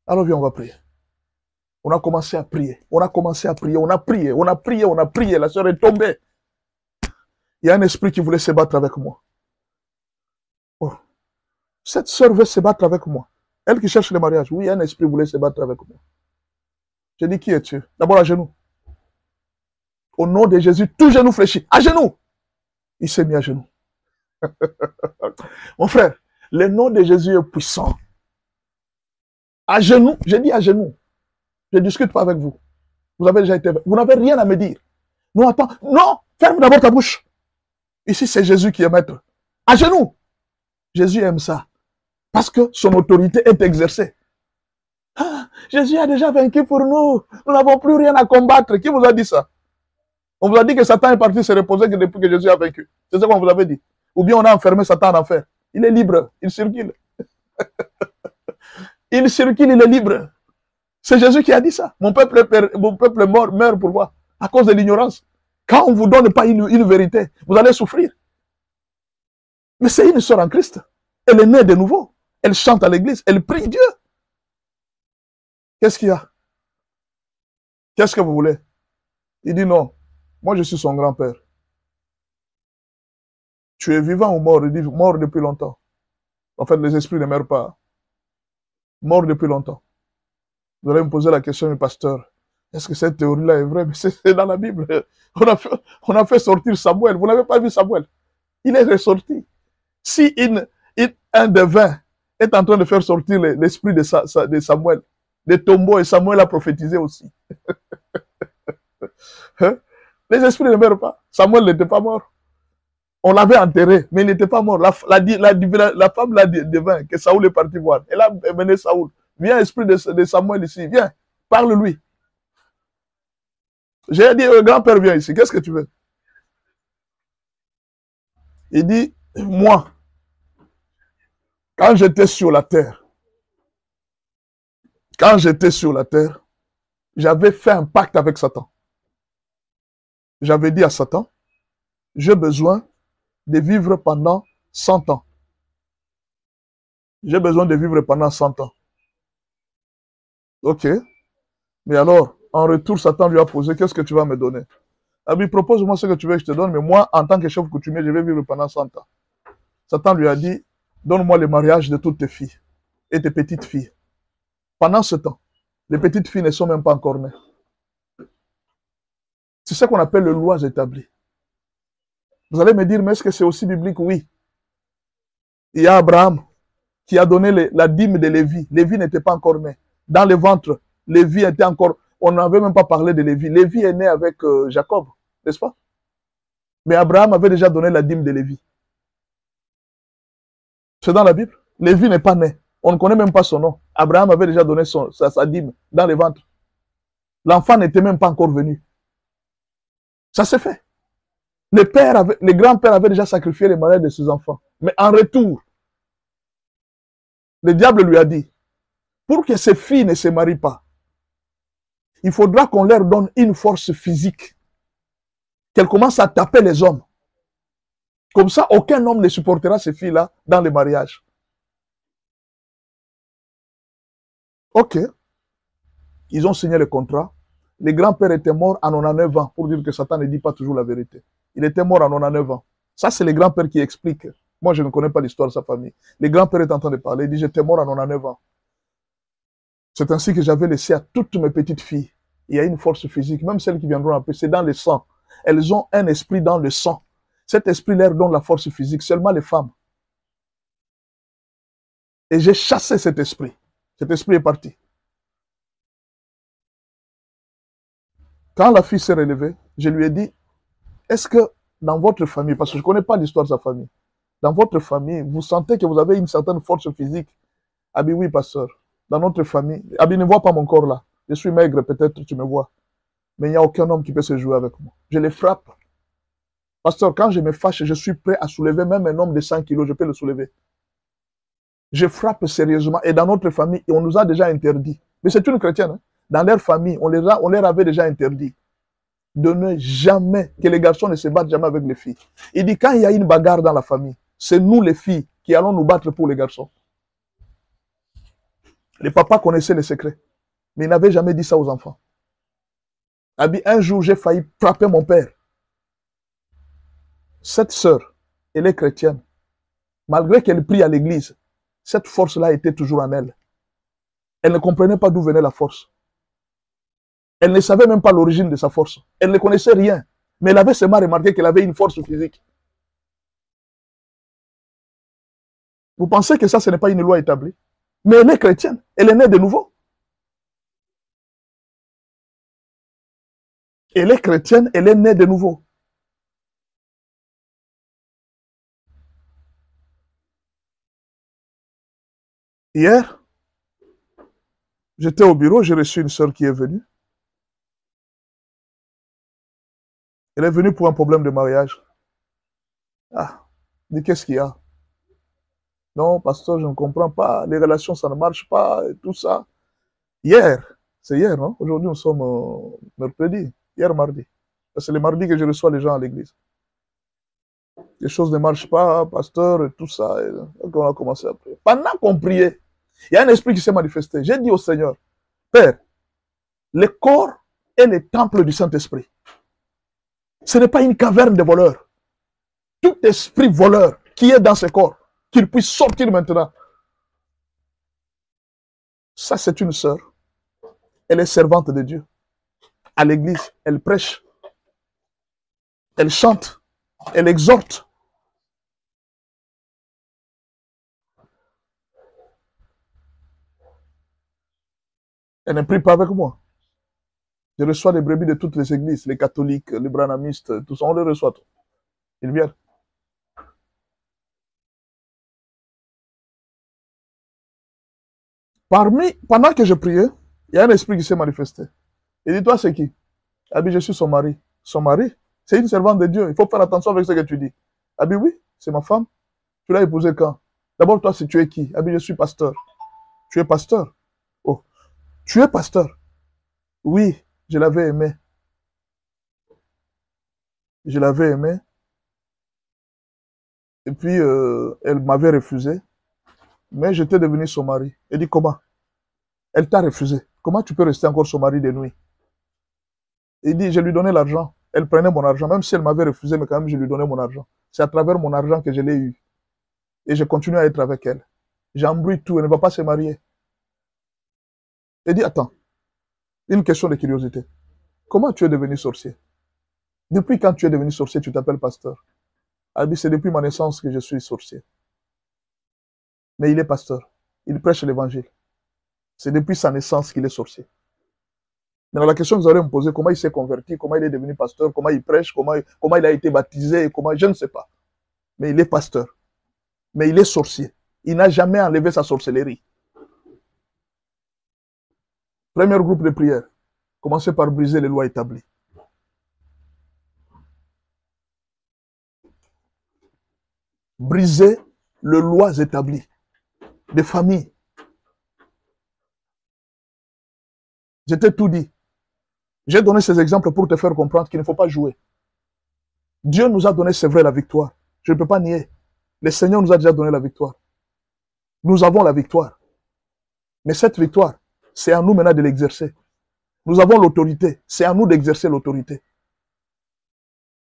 Alors viens, on va prier. On a commencé à prier. On a commencé à prier. On a prié. On a prié. On a prié. La sœur est tombée. Il y a un esprit qui voulait se battre avec moi. Oh. Cette sœur veut se battre avec moi. Elle qui cherche le mariage. Oui, un esprit voulait se battre avec moi. J'ai dit, qui es-tu? D'abord à genoux. Au nom de Jésus, tout genou fléchi. À genoux. Il s'est mis à genoux. Mon frère, le nom de Jésus est puissant. À genoux, j'ai dit à genoux. Je ne discute pas avec vous. Vous avez déjà été... Vous n'avez rien à me dire. Non, attends. Non, ferme d'abord ta bouche. Ici, c'est Jésus qui est maître. À genoux. Jésus aime ça. Parce que son autorité est exercée. Ah, Jésus a déjà vaincu pour nous. Nous n'avons plus rien à combattre. Qui vous a dit ça? On vous a dit que Satan est parti se reposer depuis que Jésus a vaincu. C'est ce qu'on vous avait dit. Ou bien on a enfermé Satan en enfer. Il est libre. Il circule. Il circule, il est libre. C'est Jésus qui a dit ça. Mon peuple meurt pour moi. À cause de l'ignorance. Quand on ne vous donne pas une vérité, vous allez souffrir. Mais c'est une sœur en Christ. Elle est née de nouveau. Elle chante à l'église. Elle prie Dieu. Qu'est-ce qu'il y a? Qu'est-ce que vous voulez? Il dit non. Moi, je suis son grand-père. Tu es vivant ou mort? Il dit mort depuis longtemps. En fait, les esprits ne meurent pas. Mort depuis longtemps. Vous allez me poser la question, le pasteur. Est-ce que cette théorie-là est vraie? Mais c'est dans la Bible. On a fait sortir Samuel. Vous n'avez pas vu Samuel? Il est ressorti. Si un devin est en train de faire sortir l'esprit de Samuel, des tombeaux, et Samuel a prophétisé aussi. Hein? Les esprits ne meurent pas. Samuel n'était pas mort. On l'avait enterré, mais il n'était pas mort. La femme l'a devin que Saoul est parti voir. Elle a mené Saoul. Viens, esprit de Samuel ici. Viens, parle-lui. J'ai dit, grand-père, viens ici. Qu'est-ce que tu veux? Il dit, moi, quand j'étais sur la terre, j'avais fait un pacte avec Satan. J'avais dit à Satan, j'ai besoin de vivre pendant 100 ans. J'ai besoin de vivre pendant 100 ans. Ok. Mais alors, en retour, Satan lui a posé, qu'est-ce que tu vas me donner? Il dit, propose-moi ce que tu veux que je te donne, mais moi, en tant que chef coutumier, je vais vivre pendant 100 ans. Satan lui a dit, donne-moi le mariage de toutes tes filles et tes petites filles. Pendant ce temps, Les petites filles ne sont même pas encore nées. C'est ce qu'on appelle les lois établies. Vous allez me dire, mais est-ce que c'est aussi biblique? Oui. Il y a Abraham qui a donné la dîme de Lévi. Lévi n'était pas encore né. Dans le ventre, Lévi était encore... On n'avait même pas parlé de Lévi. Lévi est né avec Jacob, n'est-ce pas? Mais Abraham avait déjà donné la dîme de Lévi. C'est dans la Bible. Lévi n'est pas né. On ne connaît même pas son nom. Abraham avait déjà donné sa dîme dans le ventre. L'enfant n'était même pas encore venu. Ça s'est fait. Les grands-pères avaient déjà sacrifié les malades de ses enfants. Mais en retour, le diable lui a dit, pour que ces filles ne se marient pas, il faudra qu'on leur donne une force physique, qu'elles commencent à taper les hommes. Comme ça, aucun homme ne supportera ces filles-là dans le mariage. Ok. Ils ont signé le contrat. Le grand-père était mort à 99 ans, pour dire que Satan ne dit pas toujours la vérité. Il était mort à 99 ans. Ça, c'est le grand-père qui explique. Moi, je ne connais pas l'histoire de sa famille. Le grand-père est en train de parler. Il dit, j'étais mort à 99 ans. C'est ainsi que j'avais laissé à toutes mes petites filles. Il y a une force physique, même celles qui viendront après, c'est dans le sang. Elles ont un esprit dans le sang. Cet esprit leur donne la force physique, seulement les femmes. Et j'ai chassé cet esprit. Cet esprit est parti. Quand la fille s'est relevée, je lui ai dit, est-ce que dans votre famille, parce que je ne connais pas l'histoire de sa famille, dans votre famille, vous sentez que vous avez une certaine force physique? Ah bien oui, pasteur. Dans notre famille, ah bien ne vois pas mon corps là. Je suis maigre, peut-être tu me vois. Mais il n'y a aucun homme qui peut se jouer avec moi. Je les frappe. Pasteur, quand je me fâche, je suis prêt à soulever même un homme de 100 kilos, je peux le soulever. Je frappe sérieusement. Et dans notre famille, on nous a déjà interdit. Mais c'est une chrétienne. Hein? Dans leur famille, on leur avait déjà interdit de ne jamais, que les garçons ne se battent jamais avec les filles. Il dit, quand il y a une bagarre dans la famille, c'est nous les filles qui allons nous battre pour les garçons. Les papas connaissaient les secrets, mais ils n'avaient jamais dit ça aux enfants. Un jour, j'ai failli frapper mon père. Cette sœur, elle est chrétienne. Malgré qu'elle prie à l'église, cette force-là était toujours en elle. Elle ne comprenait pas d'où venait la force. Elle ne savait même pas l'origine de sa force. Elle ne connaissait rien. Mais elle avait seulement remarqué qu'elle avait une force physique. Vous pensez que ça, ce n'est pas une loi établie? Mais elle est chrétienne. Elle est née de nouveau. Elle est chrétienne, elle est née de nouveau. Hier, j'étais au bureau, j'ai reçu une sœur qui est venue. Elle est venue pour un problème de mariage. Ah, je dis, qu'est-ce qu'il y a? Non, pasteur, je ne comprends pas. Les relations, ça ne marche pas, et tout ça. Hier, c'est hier, non? Aujourd'hui, nous sommes mercredi. Hier, mardi. C'est le mardi que je reçois les gens à l'église. Les choses ne marchent pas, pasteur, et tout ça. Et donc, on a commencé à prier. Pendant qu'on priait, il y a un esprit qui s'est manifesté. J'ai dit au Seigneur, Père, le corps est le temple du Saint-Esprit. Ce n'est pas une caverne de voleurs. Tout esprit voleur qui est dans ce corps, qu'il puisse sortir maintenant. Ça, c'est une sœur. Elle est servante de Dieu. À l'église, elle prêche. Elle chante. Elle exhorte. Elle ne prie pas avec moi. Je reçois des brebis de toutes les églises, les catholiques, les branhamistes, tout ça, on les reçoit. Ils viennent. Pendant que je priais, il y a un esprit qui s'est manifesté. Il dit, toi, c'est qui? Ah bien, je suis son mari. Son mari? C'est une servante de Dieu. Il faut faire attention avec ce que tu dis. Ah bien, oui, c'est ma femme. Tu l'as épousée quand? D'abord, toi, tu es qui? Ah bien, je suis pasteur. Tu es pasteur? Oh, tu es pasteur? Oui, je l'avais aimé. Je l'avais aimé. Et puis, elle m'avait refusé. Mais j'étais devenu son mari. Elle dit, comment? Elle t'a refusé. Comment tu peux rester encore son mari de nuit? Il dit, je lui donnais l'argent. Elle prenait mon argent. Même si elle m'avait refusé, mais quand même, je lui donnais mon argent. C'est à travers mon argent que je l'ai eu. Et je continue à être avec elle. J'embrouille tout. Elle ne va pas se marier. Elle dit, attends. Une question de curiosité. Comment tu es devenu sorcier? Depuis quand tu es devenu sorcier, tu t'appelles pasteur? Elle dit, c'est depuis ma naissance que je suis sorcier. Mais il est pasteur. Il prêche l'évangile. C'est depuis sa naissance qu'il est sorcier. Maintenant, la question que vous allez me poser, comment il s'est converti, comment il est devenu pasteur, comment il prêche, comment il a été baptisé, comment, je ne sais pas. Mais il est pasteur. Mais il est sorcier. Il n'a jamais enlevé sa sorcellerie. Premier groupe de prière. Commencez par briser les lois établies. Briser les lois établies des familles. Je t'ai tout dit. J'ai donné ces exemples pour te faire comprendre qu'il ne faut pas jouer. Dieu nous a donné, c'est vrai, la victoire. Je ne peux pas nier. Le Seigneur nous a déjà donné la victoire. Nous avons la victoire. Mais cette victoire, c'est à nous maintenant de l'exercer. Nous avons l'autorité. C'est à nous d'exercer l'autorité.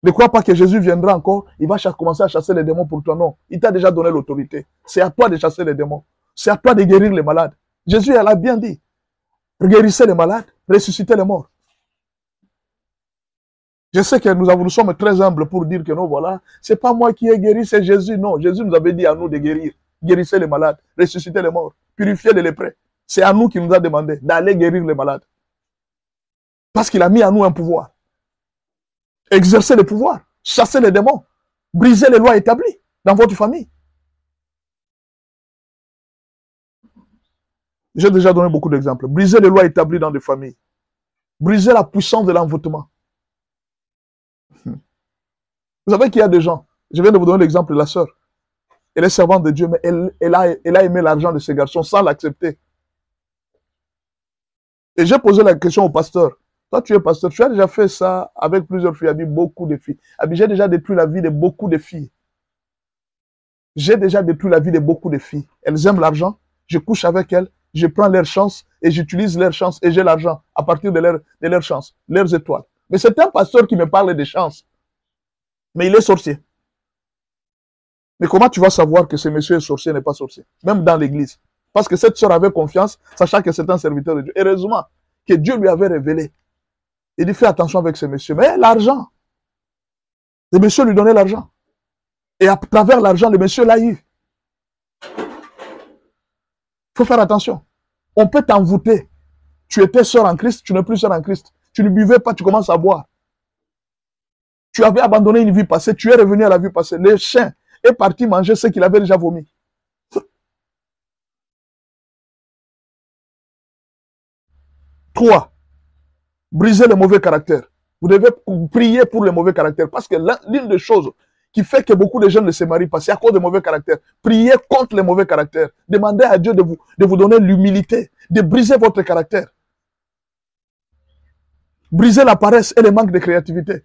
Ne crois pas que Jésus viendra encore, il va commencer à chasser les démons pour toi. Non, il t'a déjà donné l'autorité. C'est à toi de chasser les démons. C'est à toi de guérir les malades. Jésus, elle a bien dit. Guérissez les malades, ressuscitez les morts. Je sais que nous sommes très humbles pour dire que non, voilà, c'est pas moi qui ai guéri, c'est Jésus. Non, Jésus nous avait dit à nous de guérir. Guérissez les malades, ressuscitez les morts, purifiez les lépreux. C'est à nous qu'il nous a demandé d'aller guérir les malades. Parce qu'il a mis à nous un pouvoir. Exercer le pouvoir, chasser les démons, briser les lois établies dans votre famille. J'ai déjà donné beaucoup d'exemples. Briser les lois établies dans des familles. Briser la puissance de l'envoûtement. Vous savez qu'il y a des gens, je viens de vous donner l'exemple de la sœur. Elle est servante de Dieu, mais elle a aimé l'argent de ses garçons sans l'accepter. Et j'ai posé la question au pasteur. Toi, tu es pasteur, tu as déjà fait ça avec plusieurs filles. Elle dit beaucoup de filles. Elle dit, j'ai déjà détruit la vie de beaucoup de filles. J'ai déjà détruit la vie de beaucoup de filles. Elles aiment l'argent, je couche avec elles, je prends leur chance et j'utilise leur chance et j'ai l'argent à partir de leur chance, leurs étoiles. Mais c'est un pasteur qui me parle des chances. Mais il est sorcier. Mais comment tu vas savoir que ce monsieur est sorcier, n'est pas sorcier? Même dans l'église. Parce que cette sœur avait confiance, sachant que c'est un serviteur de Dieu. Heureusement que Dieu lui avait révélé. Il dit, fais attention avec ce monsieur. Mais l'argent, le monsieur lui donnait l'argent. Et à travers l'argent, le monsieur l'a eu. Il faut faire attention. On peut t'envoûter. Tu étais sœur en Christ, tu n'es plus sœur en Christ. Tu ne buvais pas, tu commences à boire. Tu avais abandonné une vie passée, tu es revenu à la vie passée. Le chien est parti manger ce qu'il avait déjà vomi. 3. Briser le mauvais caractère. Vous devez prier pour le mauvais caractère. Parce que l'une des choses qui fait que beaucoup de jeunes ne se marient pas, c'est à cause de mauvais caractère. Priez contre les mauvais caractères. Demandez à Dieu de vous donner l'humilité, de briser votre caractère. Briser la paresse et le manque de créativité.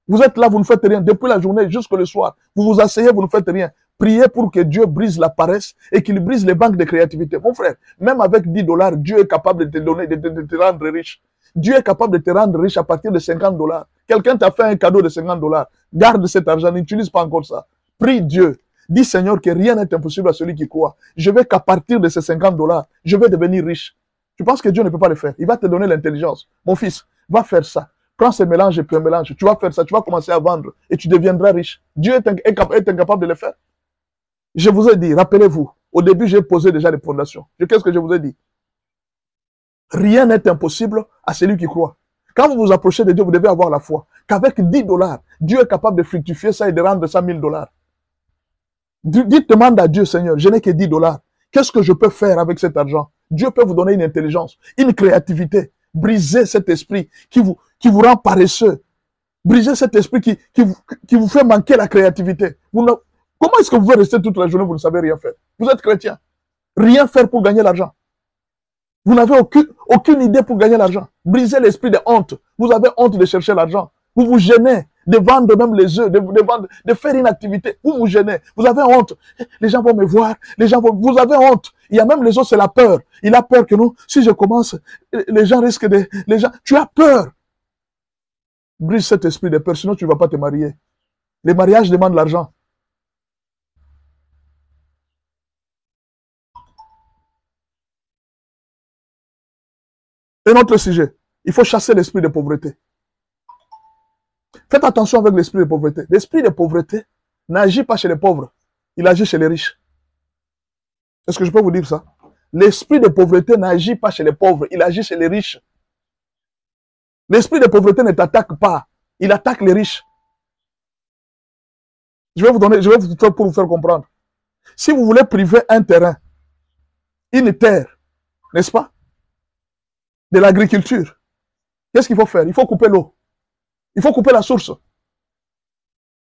Vous êtes là, vous ne faites rien. Depuis la journée jusqu'au soir, vous vous asseyez, vous ne faites rien. Priez pour que Dieu brise la paresse et qu'il brise les banques de créativité. Mon frère, même avec 10 $, Dieu est capable de te donner, de te rendre riche. Dieu est capable de te rendre riche à partir de 50 $. Quelqu'un t'a fait un cadeau de 50 $. Garde cet argent, n'utilise pas encore ça. Prie Dieu. Dis Seigneur que rien n'est impossible à celui qui croit. Je veux qu'à partir de ces 50 $, je vais devenir riche. Tu penses que Dieu ne peut pas le faire? Il va te donner l'intelligence. Mon fils, va faire ça. Prends ce mélange et puis un mélange. Tu vas faire ça, tu vas commencer à vendre et tu deviendras riche. Dieu est incapable de le faire. Je vous ai dit, rappelez-vous, au début, j'ai posé déjà les fondations. Qu'est-ce que je vous ai dit? Rien n'est impossible à celui qui croit. Quand vous vous approchez de Dieu, vous devez avoir la foi. Qu'avec 10 $, Dieu est capable de fructifier ça et de rendre ça 1000 $. Demande à Dieu, Seigneur, je n'ai que 10 $. Qu'est-ce que je peux faire avec cet argent? Dieu peut vous donner une intelligence, une créativité. Briser cet esprit qui vous rend paresseux. Briser cet esprit qui vous fait manquer la créativité. Comment est-ce que vous pouvez rester toute la journée, vous ne savez rien faire? Vous êtes chrétien. Rien faire pour gagner l'argent. Vous n'avez aucune idée pour gagner l'argent. Brisez l'esprit de honte. Vous avez honte de chercher l'argent. Vous vous gênez de vendre même les œufs, de faire une activité. Vous vous gênez. Vous avez honte. Les gens vont me voir. Vous avez honte. Il y a même les autres, c'est la peur. Il a peur que non, si je commence, les gens risquent tu as peur. Brise cet esprit de peur, sinon tu ne vas pas te marier. Les mariages demandent l'argent. Un autre sujet. Il faut chasser l'esprit de pauvreté. Faites attention avec l'esprit de pauvreté. L'esprit de pauvreté n'agit pas chez les pauvres. Il agit chez les riches. Est-ce que je peux vous dire ça? L'esprit de pauvreté n'agit pas chez les pauvres. Il agit chez les riches. L'esprit de pauvreté ne t'attaque pas. Il attaque les riches. Je vais vous faire pour vous faire comprendre. Si vous voulez priver un terrain, une terre, n'est-ce pas, de l'agriculture, qu'est-ce qu'il faut faire? Il faut couper l'eau. Il faut couper la source.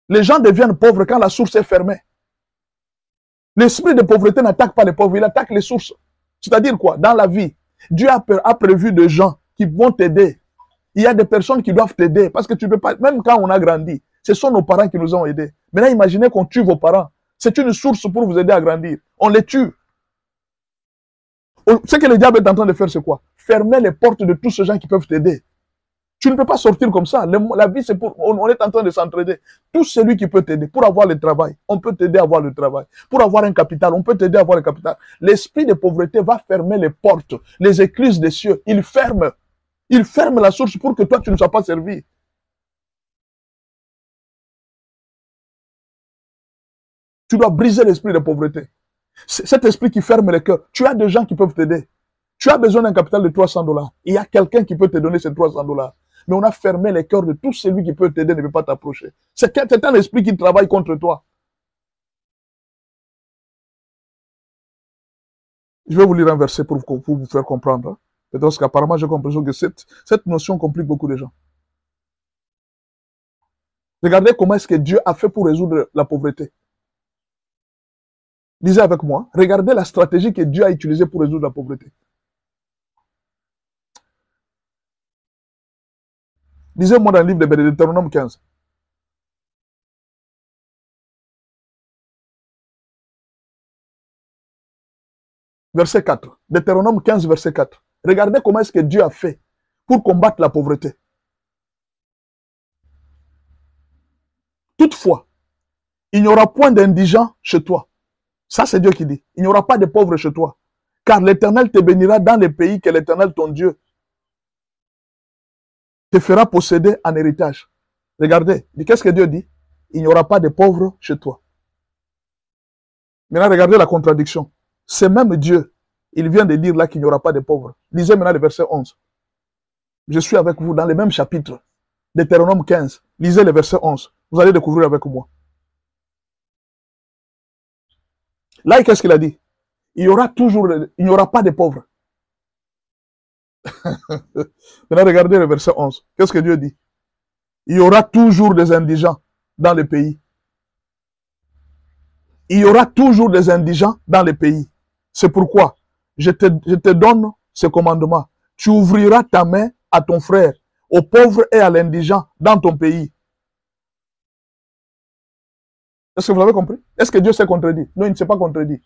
Les gens deviennent pauvres quand la source est fermée. L'esprit de pauvreté n'attaque pas les pauvres, il attaque les sources. C'est-à-dire quoi? Dans la vie, Dieu a prévu des gens qui vont t'aider. Il y a des personnes qui doivent t'aider parce que tu ne peux pas, même quand on a grandi, ce sont nos parents qui nous ont aidés. Maintenant, imaginez qu'on tue vos parents. C'est une source pour vous aider à grandir. On les tue. Ce que le diable est en train de faire, c'est quoi? Fermer les portes de tous ces gens qui peuvent t'aider. Tu ne peux pas sortir comme ça. La vie, c'est pour. On est en train de s'entraider. Tout celui qui peut t'aider. Pour avoir le travail, on peut t'aider à avoir le travail. Pour avoir un capital, on peut t'aider à avoir le capital. L'esprit de pauvreté va fermer les portes, les écluses des cieux. Il ferme. Il ferme la source pour que toi, tu ne sois pas servi. Tu dois briser l'esprit de pauvreté. Cet esprit qui ferme les cœurs. Tu as des gens qui peuvent t'aider. Tu as besoin d'un capital de 300 $. Il y a quelqu'un qui peut te donner ces 300 $. Mais on a fermé les cœurs de tout celui qui peut t'aider, ne peut pas t'approcher. C'est un esprit qui travaille contre toi. Je vais vous lire un verset pour vous faire comprendre. Parce qu'apparemment, j'ai l'impression que cette notion complique beaucoup de gens. Regardez comment est-ce que Dieu a fait pour résoudre la pauvreté. Lisez avec moi. Regardez la stratégie que Dieu a utilisée pour résoudre la pauvreté. Lisez-moi dans le livre de Deutéronome 15. Verset 4. Deutéronome 15, verset 4. Regardez comment est-ce que Dieu a fait pour combattre la pauvreté. Toutefois, il n'y aura point d'indigents chez toi. Ça, c'est Dieu qui dit. Il n'y aura pas de pauvres chez toi. Car l'Éternel te bénira dans les pays que l'Éternel, ton Dieu, te fera posséder en héritage. Regardez, qu'est-ce que Dieu dit? Il n'y aura pas de pauvres chez toi. Maintenant, regardez la contradiction. C'est même Dieu. Il vient de dire là qu'il n'y aura pas de pauvres. Lisez maintenant le verset 11. Je suis avec vous dans le même chapitre. Deutéronome 15. Lisez le verset 11. Vous allez découvrir avec moi. Là, qu'est-ce qu'il a dit? Il n'y aura pas de pauvres. Maintenant, regardez le verset 11. Qu'est-ce que Dieu dit? Il y aura toujours des indigents dans le pays. Il y aura toujours des indigents dans le pays. C'est pourquoi je te donne ce commandement. Tu ouvriras ta main à ton frère, aux pauvres et à l'indigent dans ton pays. Est-ce que vous avez compris? Est-ce que Dieu s'est contredit? Non, il ne s'est pas contredit.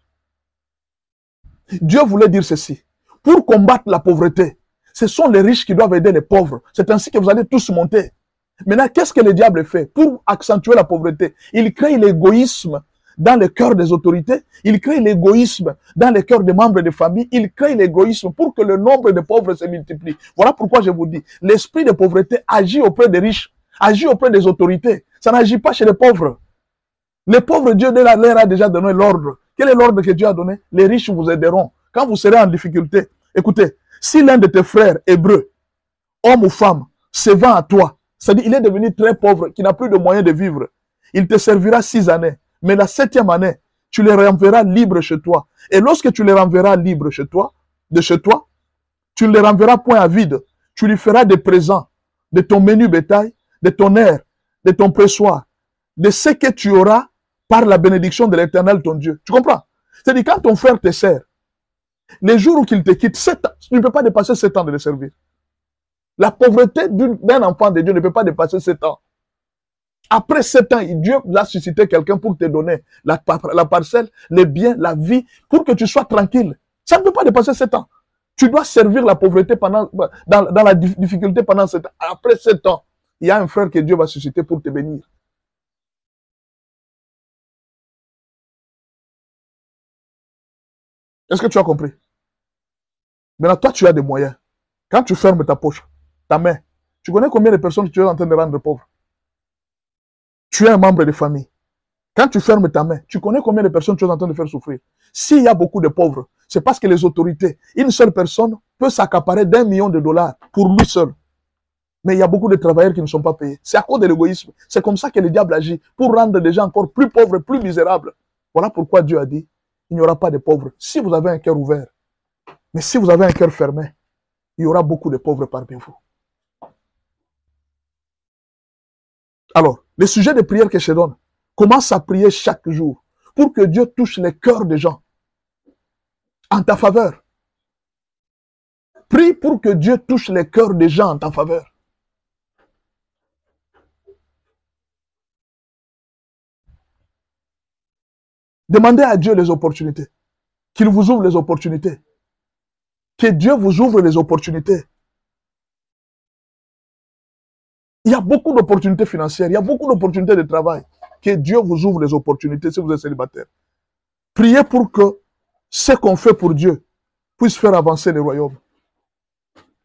Dieu voulait dire ceci. Pour combattre la pauvreté, ce sont les riches qui doivent aider les pauvres. C'est ainsi que vous allez tous monter. Maintenant, qu'est-ce que le diable fait? Pour accentuer la pauvreté, il crée l'égoïsme dans le cœur des autorités, il crée l'égoïsme dans le cœur des membres de famille, il crée l'égoïsme pour que le nombre de pauvres se multiplie. Voilà pourquoi je vous dis, l'esprit de pauvreté agit auprès des riches, agit auprès des autorités. Ça n'agit pas chez les pauvres. Les pauvres, Dieu leur a déjà donné l'ordre. Quel est l'ordre que Dieu a donné? Les riches vous aideront. Quand vous serez en difficulté, écoutez, si l'un de tes frères hébreux, homme ou femme, se vend à toi, c'est-à-dire il est devenu très pauvre, qui n'a plus de moyens de vivre, il te servira 6 années. Mais la 7e année, tu les renverras libres chez toi. Et lorsque tu les renverras libres chez toi, tu ne les renverras point à vide. Tu lui feras des présents de ton menu bétail, de ton air, de ton pressoir, de ce que tu auras par la bénédiction de l'Éternel, ton Dieu. Tu comprends? C'est-à-dire, quand ton frère te sert, les jours où il te quitte, 7 ans, tu ne peux pas dépasser 7 ans de le servir. La pauvreté d'un enfant de Dieu ne peut pas dépasser 7 ans. Après 7 ans, Dieu a suscité quelqu'un pour te donner la parcelle, les biens, la vie, pour que tu sois tranquille. Ça ne peut pas dépasser 7 ans. Tu dois servir la pauvreté dans la difficulté pendant 7 ans. Après 7 ans, il y a un frère que Dieu va susciter pour te bénir. Est-ce que tu as compris? Maintenant, toi, tu as des moyens. Quand tu fermes ta poche, ta main, tu connais combien de personnes que tu es en train de rendre pauvres? Tu es un membre de famille. Quand tu fermes ta main, tu connais combien de personnes tu es en train de faire souffrir? S'il y a beaucoup de pauvres, c'est parce que les autorités, une seule personne peut s'accaparer d'1 million de dollars pour lui seul. Mais il y a beaucoup de travailleurs qui ne sont pas payés. C'est à cause de l'égoïsme. C'est comme ça que le diable agit, pour rendre les gens encore plus pauvres, plus misérables. Voilà pourquoi Dieu a dit, il n'y aura pas de pauvres si vous avez un cœur ouvert. Mais si vous avez un cœur fermé, il y aura beaucoup de pauvres parmi vous. Alors, le sujet de prière que je donne, commence à prier chaque jour pour que Dieu touche les cœurs des gens en ta faveur. Prie pour que Dieu touche les cœurs des gens en ta faveur. Demandez à Dieu les opportunités. Qu'il vous ouvre les opportunités. Que Dieu vous ouvre les opportunités. Il y a beaucoup d'opportunités financières, il y a beaucoup d'opportunités de travail. Que Dieu vous ouvre les opportunités si vous êtes célibataire. Priez pour que ce qu'on fait pour Dieu puisse faire avancer le royaume.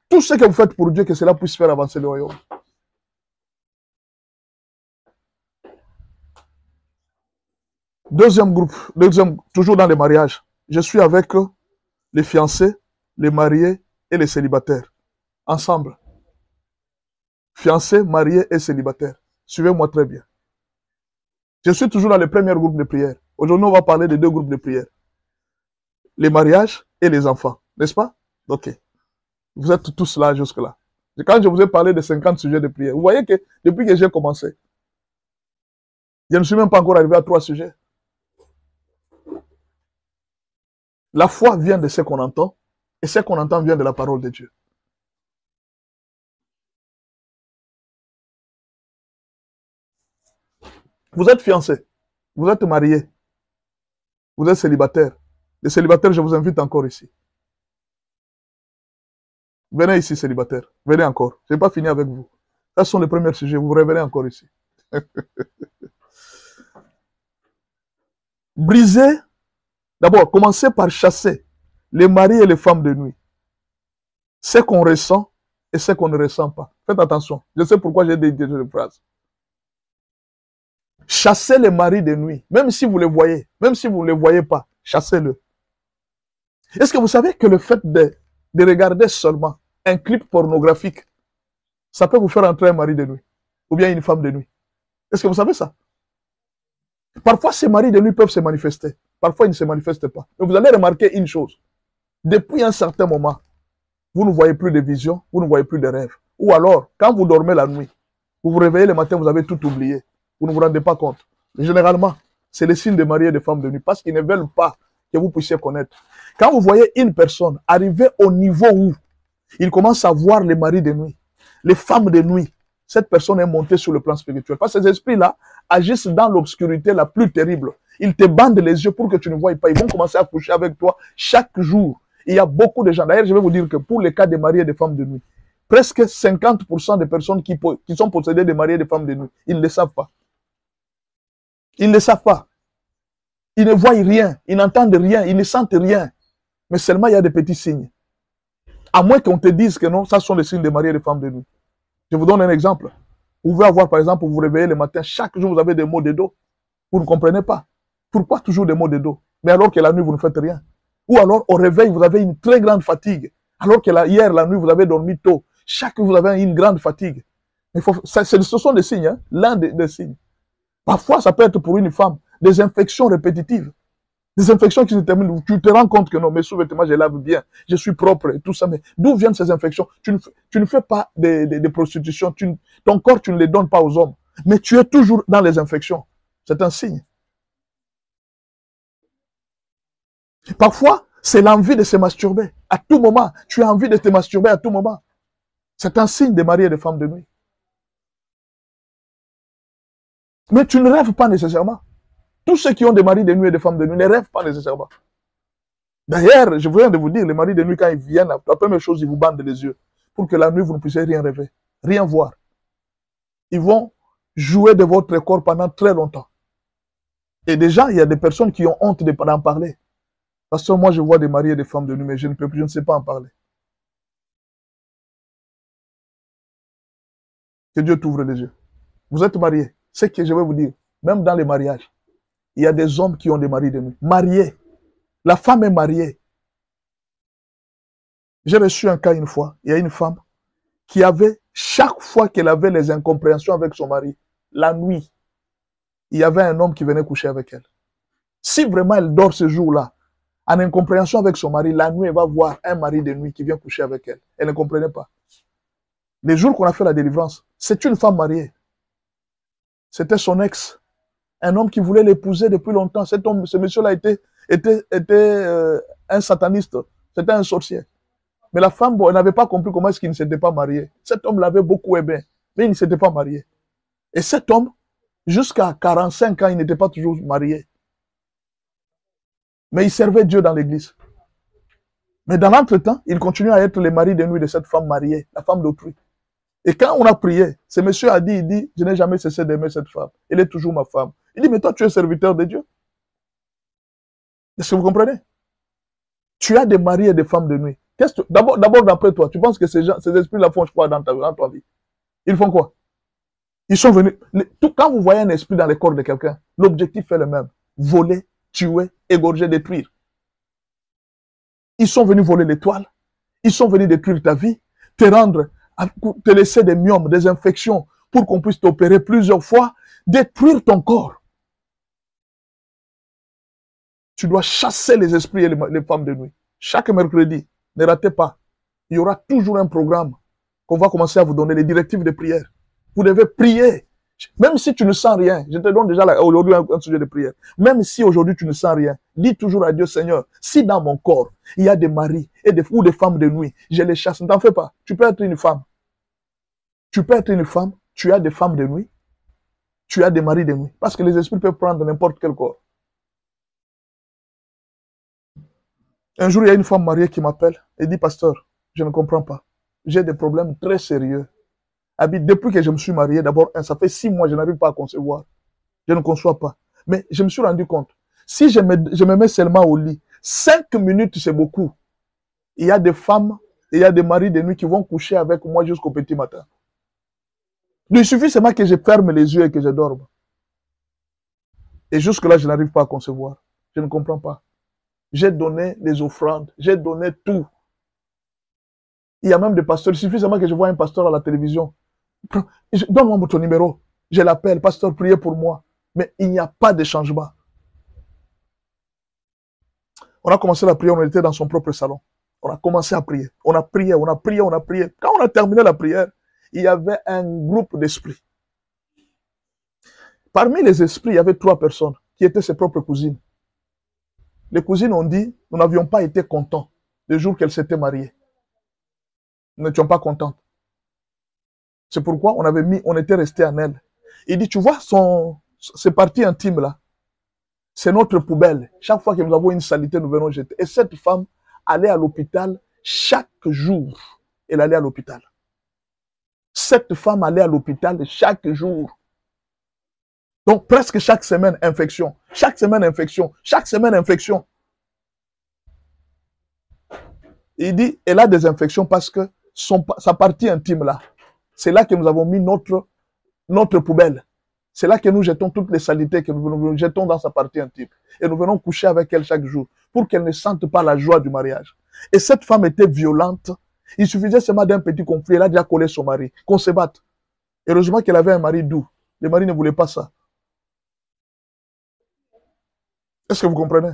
Tout ce que vous faites pour Dieu, que cela puisse faire avancer le royaume. Deuxième groupe, toujours dans les mariages. Je suis avec les fiancés, les mariés et les célibataires. Ensemble. Fiancés, mariés et célibataires. Suivez-moi très bien. Je suis toujours dans le premier groupe de prière. Aujourd'hui, on va parler de deux groupes de prière. Les mariages et les enfants. N'est-ce pas? Ok. Vous êtes tous là jusque-là. Quand je vous ai parlé de 50 sujets de prière, vous voyez que depuis que j'ai commencé, je ne suis même pas encore arrivé à 3 sujets. La foi vient de ce qu'on entend, et ce qu'on entend vient de la parole de Dieu. Vous êtes fiancé, vous êtes marié, vous êtes célibataire. Les célibataires, je vous invite encore ici. Venez ici, célibataire. Venez encore. Je n'ai pas fini avec vous. Ce sont les premiers sujets. Vous revenez encore ici. Brisez. D'abord, commencez par chasser les maris et les femmes de nuit. Ce qu'on ressent et ce qu'on ne ressent pas. Faites attention. Je sais pourquoi j'ai dit cette phrase. Chassez les maris de nuit. Même si vous les voyez. Même si vous ne les voyez pas. Chassez-le. Est-ce que vous savez que le fait de regarder seulement un clip pornographique, ça peut vous faire entrer un mari de nuit ou bien une femme de nuit? Est-ce que vous savez ça? Parfois, ces maris de nuit peuvent se manifester. Parfois, ils ne se manifestent pas. Mais vous allez remarquer une chose. Depuis un certain moment, vous ne voyez plus de visions, vous ne voyez plus de rêves. Ou alors, quand vous dormez la nuit, vous vous réveillez le matin, vous avez tout oublié. Vous ne vous rendez pas compte. Mais généralement, c'est le signe des maris et des femmes de nuit parce qu'ils ne veulent pas que vous puissiez connaître. Quand vous voyez une personne arriver au niveau où il commence à voir les maris de nuit, les femmes de nuit, cette personne est montée sur le plan spirituel. Parce que ces esprits-là agissent dans l'obscurité la plus terrible. Ils te bandent les yeux pour que tu ne voies pas. Ils vont commencer à coucher avec toi chaque jour. Il y a beaucoup de gens. D'ailleurs, je vais vous dire que pour les cas des maris et des femmes de nuit, presque 50% des personnes qui sont possédées des maris et des femmes de nuit, ils ne le savent pas. Ils ne le savent pas. Ils ne voient rien, ils n'entendent rien, ils ne sentent rien. Mais seulement il y a des petits signes. À moins qu'on te dise que non, ça sont les signes des maris et des femmes de nuit. Je vous donne un exemple. Vous pouvez avoir, par exemple, vous vous réveillez le matin, chaque jour vous avez des maux de dos. Vous ne comprenez pas. Pourquoi toujours des maux de dos? Mais alors que la nuit, vous ne faites rien. Ou alors, au réveil, vous avez une très grande fatigue. Alors que hier, la nuit, vous avez dormi tôt. Chaque jour, vous avez une grande fatigue. Ce sont des signes, hein? L'un des signes. Parfois, ça peut être pour une femme, des infections répétitives. Des infections qui se terminent, tu te rends compte que non, mes sous-vêtements, je lave bien, je suis propre et tout ça. Mais d'où viennent ces infections? Tu ne fais pas de prostitution, ton corps, tu ne les donnes pas aux hommes. Mais tu es toujours dans les infections. C'est un signe. Parfois, c'est l'envie de se masturber. À tout moment, tu as envie de te masturber à tout moment. C'est un signe des maris et des femmes de nuit. Mais tu ne rêves pas nécessairement. Tous ceux qui ont des maris de nuit et des femmes de nuit ne rêvent pas nécessairement. D'ailleurs, je viens de vous dire, les maris de nuit, quand ils viennent, la première chose, ils vous bandent les yeux. Pour que la nuit, vous ne puissiez rien rêver, rien voir. Ils vont jouer de votre corps pendant très longtemps. Et déjà, il y a des personnes qui ont honte d'en parler. Parce que moi, je vois des maris et des femmes de nuit, mais je ne sais pas en parler. Que Dieu t'ouvre les yeux. Vous êtes mariés. C'est ce que je vais vous dire. Même dans les mariages, il y a des hommes qui ont des maris de nuit. Mariés. La femme est mariée. J'ai reçu un cas une fois. Il y a une femme qui avait, chaque fois qu'elle avait les incompréhensions avec son mari, la nuit, il y avait un homme qui venait coucher avec elle. Si vraiment elle dort ce jour-là, en incompréhension avec son mari, la nuit, elle va voir un mari de nuit qui vient coucher avec elle. Elle ne comprenait pas. Les jours qu'on a fait la délivrance, c'est une femme mariée. C'était son ex. Un homme qui voulait l'épouser depuis longtemps. Cet homme, ce monsieur-là était un sataniste. C'était un sorcier. Mais la femme, bon, elle n'avait pas compris comment est-ce qu'il ne s'était pas marié. Cet homme l'avait beaucoup aimé, mais il ne s'était pas marié. Et cet homme, jusqu'à 45 ans, il n'était pas toujours marié. Mais il servait Dieu dans l'église. Mais dans l'entretemps, il continue à être le mari de nuit de cette femme mariée, la femme d'autrui. Et quand on a prié, ce monsieur a dit, il dit, je n'ai jamais cessé d'aimer cette femme. Elle est toujours ma femme. Il dit, mais toi, tu es serviteur de Dieu. Est-ce que vous comprenez? Tu as des maris et des femmes de nuit. D'abord, d'après toi, tu penses que ces esprits-là font quoi dans ta vie? Ils font quoi? Ils sont venus. Quand vous voyez un esprit dans le corps de quelqu'un, l'objectif est le même. Voler, tuer, égorger, détruire. Ils sont venus voler l'étoile. Ils sont venus détruire ta vie, te laisser des myomes, des infections, pour qu'on puisse t'opérer plusieurs fois, détruire ton corps. Tu dois chasser les esprits et les femmes de nuit. Chaque mercredi, ne ratez pas. Il y aura toujours un programme qu'on va commencer à vous donner, les directives de prière. Vous devez prier. Même si tu ne sens rien, je te donne déjà aujourd'hui un sujet de prière. Même si aujourd'hui tu ne sens rien, dis toujours à Dieu, Seigneur, si dans mon corps, il y a des maris ou des femmes de nuit, je les chasse. Ne t'en fais pas. Tu peux être une femme. Tu peux être une femme, tu as des femmes de nuit, tu as des maris de nuit. Parce que les esprits peuvent prendre n'importe quel corps. Un jour, il y a une femme mariée qui m'appelle et dit, pasteur, je ne comprends pas. J'ai des problèmes très sérieux. Depuis que je me suis marié, d'abord, ça fait 6 mois, je n'arrive pas à concevoir. Je ne conçois pas. Mais je me suis rendu compte, si je me mets seulement au lit, 5 minutes, c'est beaucoup. Il y a des femmes, et il y a des maris de nuit qui vont coucher avec moi jusqu'au petit matin. Il suffit seulement que je ferme les yeux et que je dorme. Et jusque-là, je n'arrive pas à concevoir. Je ne comprends pas. J'ai donné les offrandes, j'ai donné tout. Il y a même des pasteurs, il suffit seulement que je vois un pasteur à la télévision. Donne-moi ton numéro. Je l'appelle, pasteur, priez pour moi. Mais il n'y a pas de changement. On a commencé la prière, on était dans son propre salon. On a commencé à prier. On a prié, on a prié, on a prié. Quand on a terminé la prière, il y avait un groupe d'esprits. Parmi les esprits, il y avait 3 personnes qui étaient ses propres cousines. Les cousines ont dit, nous n'avions pas été contents le jour qu'elles s'étaient mariées. Nous n'étions pas contents. C'est pourquoi on était resté en elle. Il dit, tu vois, ces parties intimes là, c'est notre poubelle. Chaque fois que nous avons une saleté, nous venons jeter. Et cette femme allait à l'hôpital chaque jour. Elle allait à l'hôpital. Cette femme allait à l'hôpital chaque jour. Donc presque chaque semaine, infection. Chaque semaine, infection. Chaque semaine, infection. Il dit, elle a des infections parce que sa partie intime là, c'est là que nous avons mis notre poubelle. C'est là que nous jetons toutes les saletés que nous jetons dans sa partie intime. Et nous venons coucher avec elle chaque jour pour qu'elle ne sente pas la joie du mariage. Et cette femme était violente. Il suffisait seulement d'un petit conflit. Elle a déjà collé son mari. Qu'on se batte. Heureusement qu'elle avait un mari doux. Le mari ne voulait pas ça. Est-ce que vous comprenez?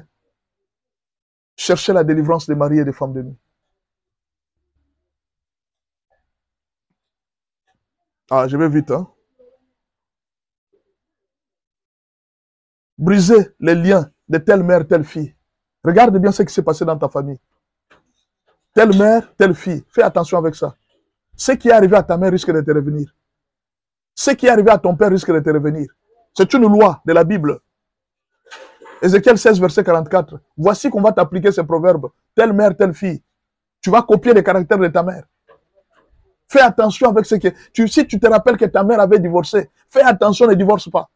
Cherchez la délivrance des maris et des femmes de nuit. Ah, je vais vite, hein. Briser les liens de telle mère, telle fille. Regarde bien ce qui s'est passé dans ta famille. Telle mère, telle fille. Fais attention avec ça. Ce qui est arrivé à ta mère risque de te revenir. Ce qui est arrivé à ton père risque de te revenir. C'est une loi de la Bible. Ézéchiel 16, verset 44. Voici qu'on va t'appliquer ce proverbe. Telle mère, telle fille. Tu vas copier les caractères de ta mère. Fais attention avec ce que... Si tu te rappelles que ta mère avait divorcé, fais attention, ne divorce pas.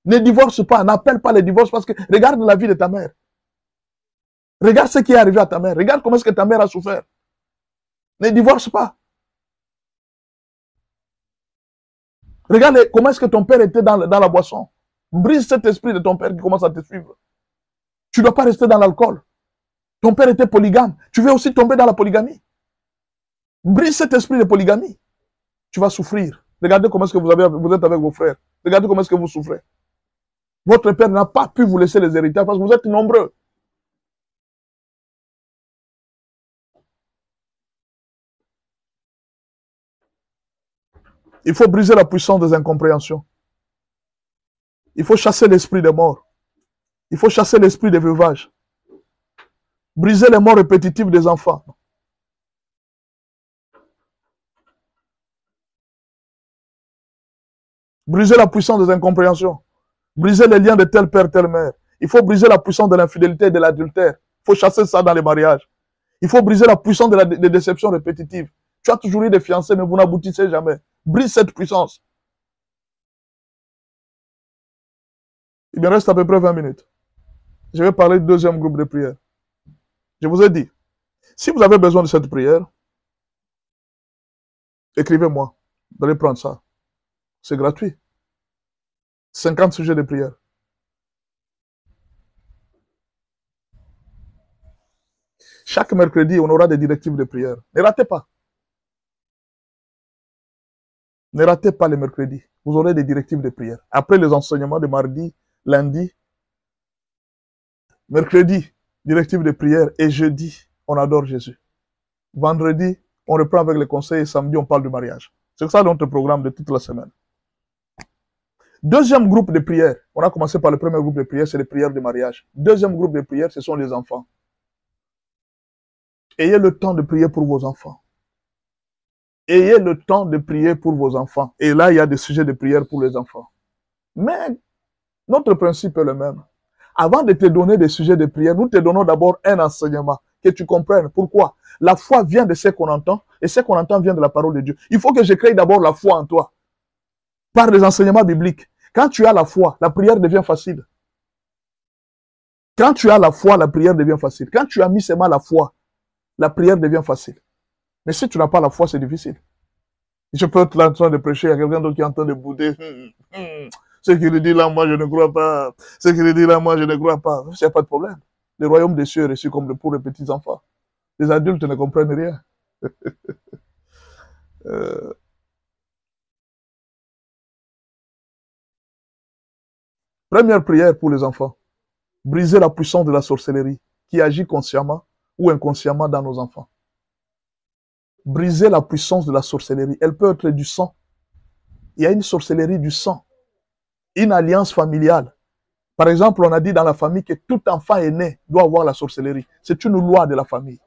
Ne divorce pas, n'appelle pas les divorces parce que regarde la vie de ta mère. Regarde ce qui est arrivé à ta mère. Regarde comment est-ce que ta mère a souffert. Ne divorce pas. Regarde comment est-ce que ton père était dans la boisson. Brise cet esprit de ton père qui commence à te suivre. Tu ne dois pas rester dans l'alcool. Ton père était polygame. Tu veux aussi tomber dans la polygamie. Brise cet esprit de polygamie. Tu vas souffrir. Regardez comment est-ce que vous êtes avec vos frères. Regardez comment est-ce que vous souffrez. Votre père n'a pas pu vous laisser les héritages parce que vous êtes nombreux. Il faut briser la puissance des incompréhensions. Il faut chasser l'esprit des morts. Il faut chasser l'esprit des veuvages. Briser les morts répétitifs des enfants. Briser la puissance des incompréhensions. Briser les liens de tel père, telle mère. Il faut briser la puissance de l'infidélité et de l'adultère. Il faut chasser ça dans les mariages. Il faut briser la puissance des déceptions répétitives. Tu as toujours eu des fiancés, mais vous n'aboutissez jamais. Brise cette puissance. Il me reste à peu près 20 minutes. Je vais parler du deuxième groupe de prière. Je vous ai dit, si vous avez besoin de cette prière, écrivez-moi. Vous allez prendre ça. C'est gratuit. 50 sujets de prière. Chaque mercredi, on aura des directives de prière. Ne ratez pas. Ne ratez pas les mercredis. Vous aurez des directives de prière. Après les enseignements de mardi, lundi, mercredi, directive de prière. Et jeudi, on adore Jésus. Vendredi, on reprend avec les conseils. Et samedi, on parle du mariage. C'est ça notre programme de toute la semaine. Deuxième groupe de prière. On a commencé par le premier groupe de prière, c'est les prières de mariage. Deuxième groupe de prière, ce sont les enfants. Ayez le temps de prier pour vos enfants. Ayez le temps de prier pour vos enfants. Et là, il y a des sujets de prière pour les enfants. Mais notre principe est le même. Avant de te donner des sujets de prière, nous te donnons d'abord un enseignement, que tu comprennes. Pourquoi? La foi vient de ce qu'on entend, et ce qu'on entend vient de la parole de Dieu. Il faut que je crée d'abord la foi en toi, par les enseignements bibliques. Quand tu as la foi, la prière devient facile. Quand tu as la foi, la prière devient facile. Quand tu as mis seulement la foi, la prière devient facile. Mais si tu n'as pas la foi, c'est difficile. Je peux être là en train de prêcher à quelqu'un d'autre qui est en train de bouder. Ce qu'il dit là, moi, je ne crois pas. Ce qu'il dit là, moi, je ne crois pas. Il n'y a pas de problème. Le royaume des cieux est reçu comme pour les petits enfants. Les adultes ne comprennent rien. Première prière pour les enfants. Briser la puissance de la sorcellerie qui agit consciemment ou inconsciemment dans nos enfants. Briser la puissance de la sorcellerie. Elle peut être du sang. Il y a une sorcellerie du sang. Une alliance familiale. Par exemple, on a dit dans la famille que tout enfant est né doit avoir la sorcellerie. C'est une loi de la famille.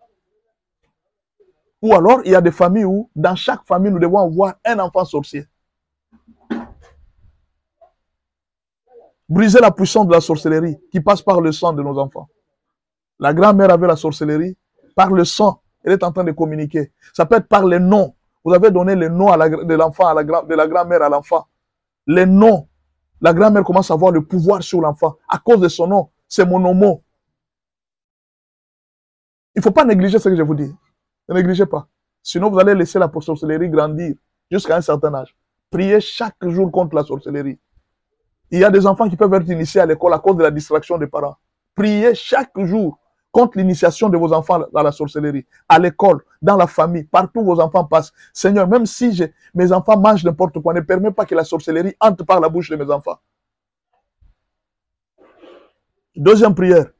Ou alors, il y a des familles où, dans chaque famille, nous devons avoir un enfant sorcier. Briser la puissance de la sorcellerie qui passe par le sang de nos enfants. La grand-mère avait la sorcellerie. Par le sang, elle est en train de communiquer. Ça peut être par les noms. Vous avez donné les noms de l'enfant, de la grand-mère à l'enfant. Les noms. La grand-mère commence à avoir le pouvoir sur l'enfant. À cause de son nom, c'est mon homo. Il ne faut pas négliger ce que je vous dis. Ne négligez pas. Sinon, vous allez laisser la sorcellerie grandir jusqu'à un certain âge. Priez chaque jour contre la sorcellerie. Il y a des enfants qui peuvent être initiés à l'école à cause de la distraction des parents. Priez chaque jour contre l'initiation de vos enfants à la sorcellerie, à l'école, dans la famille, partout où vos enfants passent. Seigneur, même si mes enfants mangent n'importe quoi, ne permets pas que la sorcellerie entre par la bouche de mes enfants. Deuxième prière,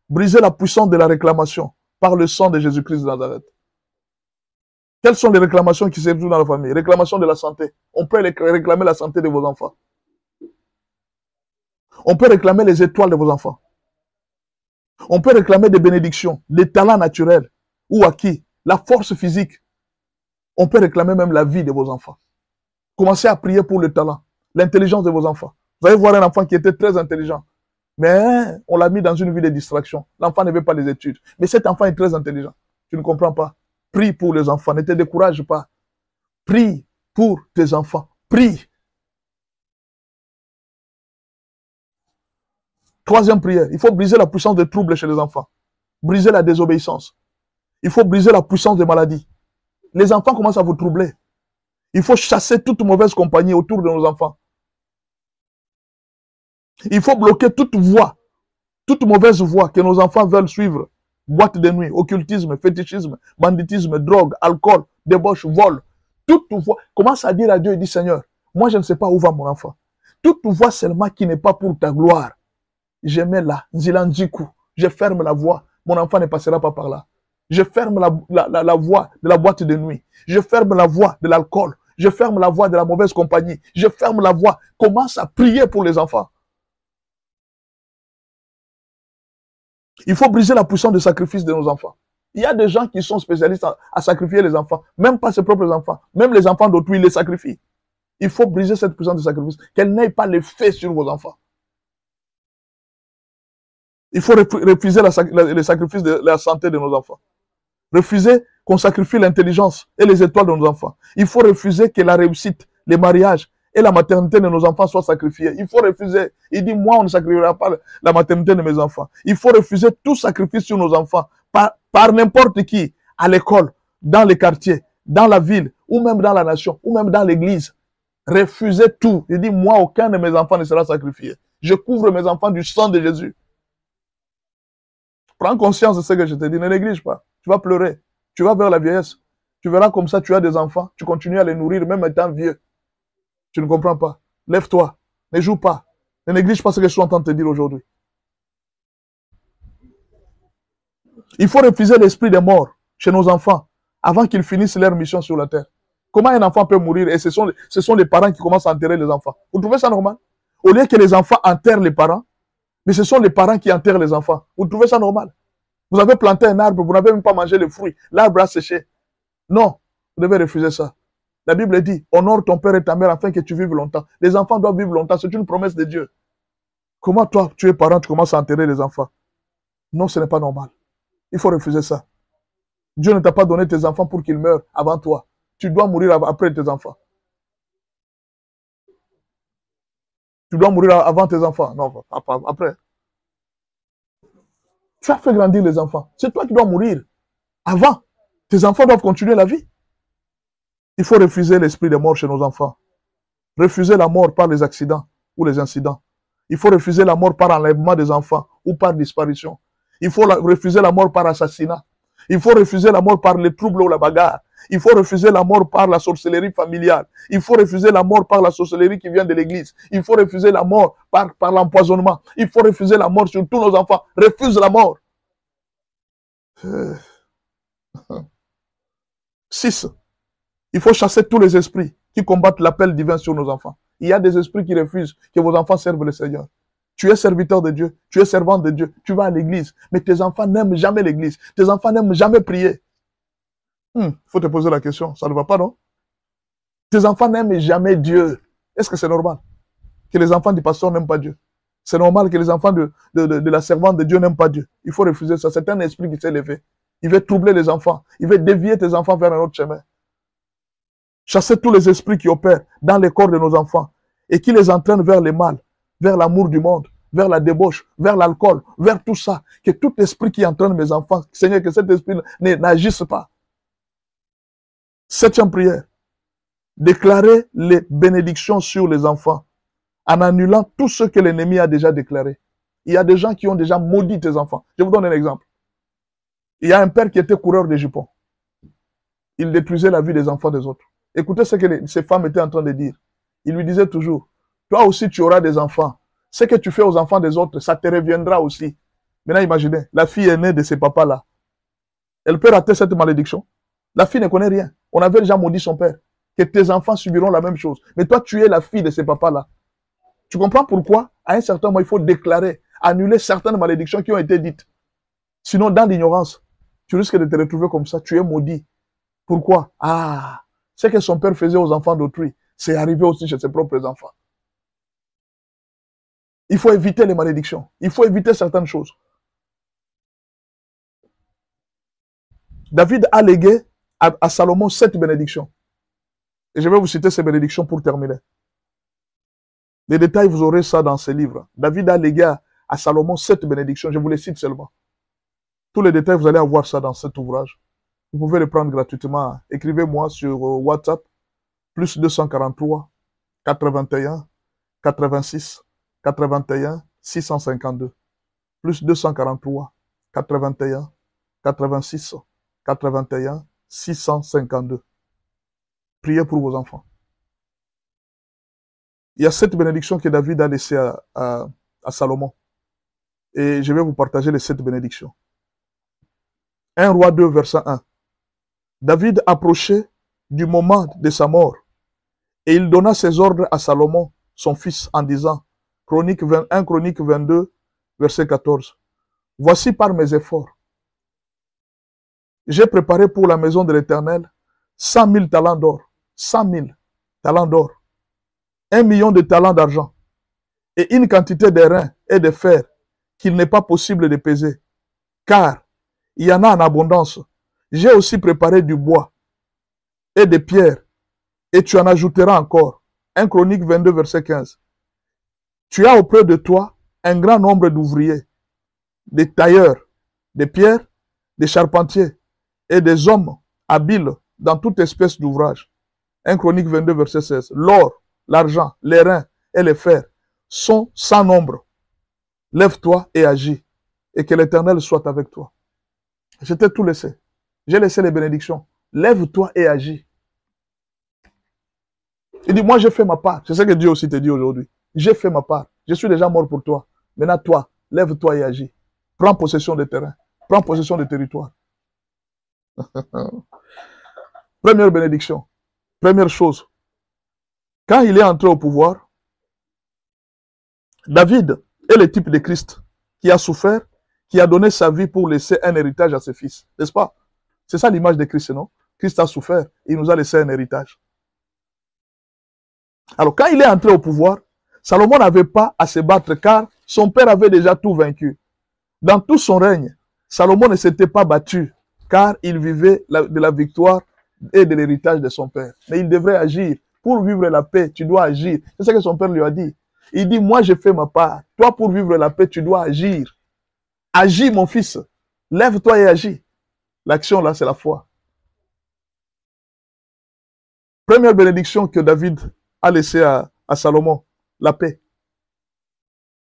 briser la puissance de la réclamation par le sang de Jésus-Christ de Nazareth. Quelles sont les réclamations qui se trouvent dans la famille? Réclamation de la santé. On peut réclamer la santé de vos enfants. On peut réclamer les étoiles de vos enfants. On peut réclamer des bénédictions, des talents naturels ou acquis, la force physique. On peut réclamer même la vie de vos enfants. Commencez à prier pour le talent, l'intelligence de vos enfants. Vous allez voir un enfant qui était très intelligent, mais on l'a mis dans une vie de distraction. L'enfant ne veut pas les études, mais cet enfant est très intelligent. Tu ne comprends pas. Prie pour les enfants, ne te décourage pas. Prie pour tes enfants. Prie. Troisième prière, il faut briser la puissance des troubles chez les enfants. Briser la désobéissance. Il faut briser la puissance des maladies. Les enfants commencent à vous troubler. Il faut chasser toute mauvaise compagnie autour de nos enfants. Il faut bloquer toute voie, toute mauvaise voie que nos enfants veulent suivre. Boîte de nuit, occultisme, fétichisme, banditisme, drogue, alcool, débauche, vol. Toute voie. Commence à dire à Dieu et dit Seigneur, moi je ne sais pas où va mon enfant. Toute voie seulement qui n'est pas pour ta gloire. Je mets là, Nzilanjiku. Je ferme la voie. Mon enfant ne passera pas par là. Je ferme la voie de la boîte de nuit. Je ferme la voie de l'alcool. Je ferme la voie de la mauvaise compagnie. Je ferme la voie. Commence à prier pour les enfants. Il faut briser la puissance de sacrifice de nos enfants. Il y a des gens qui sont spécialistes à sacrifier les enfants. Même pas ses propres enfants. Même les enfants d'autrui, ils les sacrifient. Il faut briser cette puissance de sacrifice. Qu'elle n'ait pas l'effet sur vos enfants. Il faut refuser les sacrifices de la santé de nos enfants. Refuser qu'on sacrifie l'intelligence et les étoiles de nos enfants. Il faut refuser que la réussite, les mariages et la maternité de nos enfants soient sacrifiés. Il faut refuser. Il dit, moi, on ne sacrifiera pas la maternité de mes enfants. Il faut refuser tout sacrifice sur nos enfants par n'importe qui, à l'école, dans les quartiers, dans la ville, ou même dans la nation, ou même dans l'église. Refusez tout. Il dit, moi, aucun de mes enfants ne sera sacrifié. Je couvre mes enfants du sang de Jésus. Prends conscience de ce que je te dis. Ne néglige pas. Tu vas pleurer. Tu vas vers la vieillesse. Tu verras comme ça, tu as des enfants. Tu continues à les nourrir, même étant vieux. Tu ne comprends pas. Lève-toi. Ne joue pas. Ne néglige pas ce que je suis en train de te dire aujourd'hui. Il faut refuser l'esprit des morts chez nos enfants avant qu'ils finissent leur mission sur la terre. Comment un enfant peut mourir et ce sont les parents qui commencent à enterrer les enfants? Vous trouvez ça normal? Au lieu que les enfants enterrent les parents, mais ce sont les parents qui enterrent les enfants. Vous trouvez ça normal? Vous avez planté un arbre, vous n'avez même pas mangé les fruits. L'arbre a séché. Non, vous devez refuser ça. La Bible dit, honore ton père et ta mère afin que tu vives longtemps. Les enfants doivent vivre longtemps, c'est une promesse de Dieu. Comment toi, tu es parent, tu commences à enterrer les enfants? Non, ce n'est pas normal. Il faut refuser ça. Dieu ne t'a pas donné tes enfants pour qu'ils meurent avant toi. Tu dois mourir après tes enfants. Tu dois mourir avant tes enfants. Non, après. Tu as fait grandir les enfants. C'est toi qui dois mourir avant. Tes enfants doivent continuer la vie. Il faut refuser l'esprit de mort chez nos enfants. Refuser la mort par les accidents ou les incidents. Il faut refuser la mort par enlèvement des enfants ou par disparition. Il faut refuser la mort par assassinat. Il faut refuser la mort par les troubles ou la bagarre. Il faut refuser la mort par la sorcellerie familiale. Il faut refuser la mort par la sorcellerie qui vient de l'église. Il faut refuser la mort par l'empoisonnement. Il faut refuser la mort sur tous nos enfants. Refuse la mort. 6. Il faut chasser tous les esprits qui combattent l'appel divin sur nos enfants. Il y a des esprits qui refusent que vos enfants servent le Seigneur. Tu es serviteur de Dieu, tu es servant de Dieu, tu vas à l'église, mais tes enfants n'aiment jamais l'église, tes enfants n'aiment jamais prier. Il faut te poser la question, ça ne va pas, non? Tes enfants n'aiment jamais Dieu. Est-ce que c'est normal que les enfants du pasteur n'aiment pas Dieu? C'est normal que les enfants de la servante de Dieu n'aiment pas Dieu. Il faut refuser ça. C'est un esprit qui s'est levé. Il veut troubler les enfants. Il veut dévier tes enfants vers un autre chemin. Chasser tous les esprits qui opèrent dans les corps de nos enfants et qui les entraînent vers le mal, vers l'amour du monde, vers la débauche, vers l'alcool, vers tout ça. Que tout esprit qui entraîne mes enfants, Seigneur, que cet esprit n'agisse pas. 7e prière. Déclarer les bénédictions sur les enfants en annulant tout ce que l'ennemi a déjà déclaré. Il y a des gens qui ont déjà maudit tes enfants. Je vous donne un exemple. Il y a un père qui était coureur de jupons. Il détruisait la vie des enfants des autres. Écoutez ce que ces femmes étaient en train de dire. Il lui disait toujours, toi aussi tu auras des enfants. Ce que tu fais aux enfants des autres, ça te reviendra aussi. Maintenant imaginez, la fille est née de ces papas-là. Elle peut rater cette malédiction. La fille ne connaît rien. On avait déjà maudit son père. Que tes enfants subiront la même chose. Mais toi, tu es la fille de ces papas-là. Tu comprends pourquoi, à un certain moment, il faut déclarer, annuler certaines malédictions qui ont été dites. Sinon, dans l'ignorance, tu risques de te retrouver comme ça. Tu es maudit. Pourquoi? Ah, ce que son père faisait aux enfants d'autrui, c'est arrivé aussi chez ses propres enfants. Il faut éviter les malédictions. Il faut éviter certaines choses. David a légué à Salomon 7 bénédictions. Et je vais vous citer ces bénédictions pour terminer. Les détails, vous aurez ça dans ces livres. David a légué à Salomon 7 bénédictions. Je vous les cite seulement. Tous les détails, vous allez avoir ça dans cet ouvrage. Vous pouvez le prendre gratuitement. Écrivez-moi sur WhatsApp, plus 243, 81, 86, 81, 652. Plus 243, 81, 86, 81, 652. Priez pour vos enfants. Il y a 7 bénédictions que David a laissées à Salomon. Et je vais vous partager les 7 bénédictions. 1 Roi 2, verset 1. David approchait du moment de sa mort et il donna ses ordres à Salomon, son fils, en disant, 1 Chronique 22, verset 14. Voici par mes efforts. J'ai préparé pour la maison de l'Éternel 100 000 talents d'or, 100 000 talents d'or, 1 million de talents d'argent et une quantité de reins et de fer qu'il n'est pas possible de peser, car il y en a en abondance. J'ai aussi préparé du bois et des pierres, et tu en ajouteras encore. 1 Chronique 22, verset 15. Tu as auprès de toi un grand nombre d'ouvriers, des tailleurs, des pierres, des charpentiers et des hommes habiles dans toute espèce d'ouvrage. 1 Chronique 22, verset 16. L'or, l'argent, les reins et les fers sont sans nombre. Lève-toi et agis, et que l'Éternel soit avec toi. Je t'ai tout laissé. J'ai laissé les bénédictions. Lève-toi et agis. Il dit, moi j'ai fait ma part. C'est ce que Dieu aussi te dit aujourd'hui. J'ai fait ma part. Je suis déjà mort pour toi. Maintenant toi, lève-toi et agis. Prends possession des terrains. Prends possession des territoires. Première bénédiction. Première chose. Quand il est entré au pouvoir, David est le type de Christ qui a souffert, qui a donné sa vie pour laisser un héritage à ses fils. N'est-ce pas? C'est ça l'image de Christ, non? Christ a souffert, il nous a laissé un héritage. Alors, quand il est entré au pouvoir, Salomon n'avait pas à se battre car son père avait déjà tout vaincu. Dans tout son règne, Salomon ne s'était pas battu car il vivait de la victoire et de l'héritage de son père. Mais il devrait agir. Pour vivre la paix, tu dois agir. C'est ce que son père lui a dit. Il dit, moi j'ai fait ma part. Toi, pour vivre la paix, tu dois agir. Agis, mon fils. Lève-toi et agis. L'action là, c'est la foi. Première bénédiction que David a laissée à Salomon, la paix.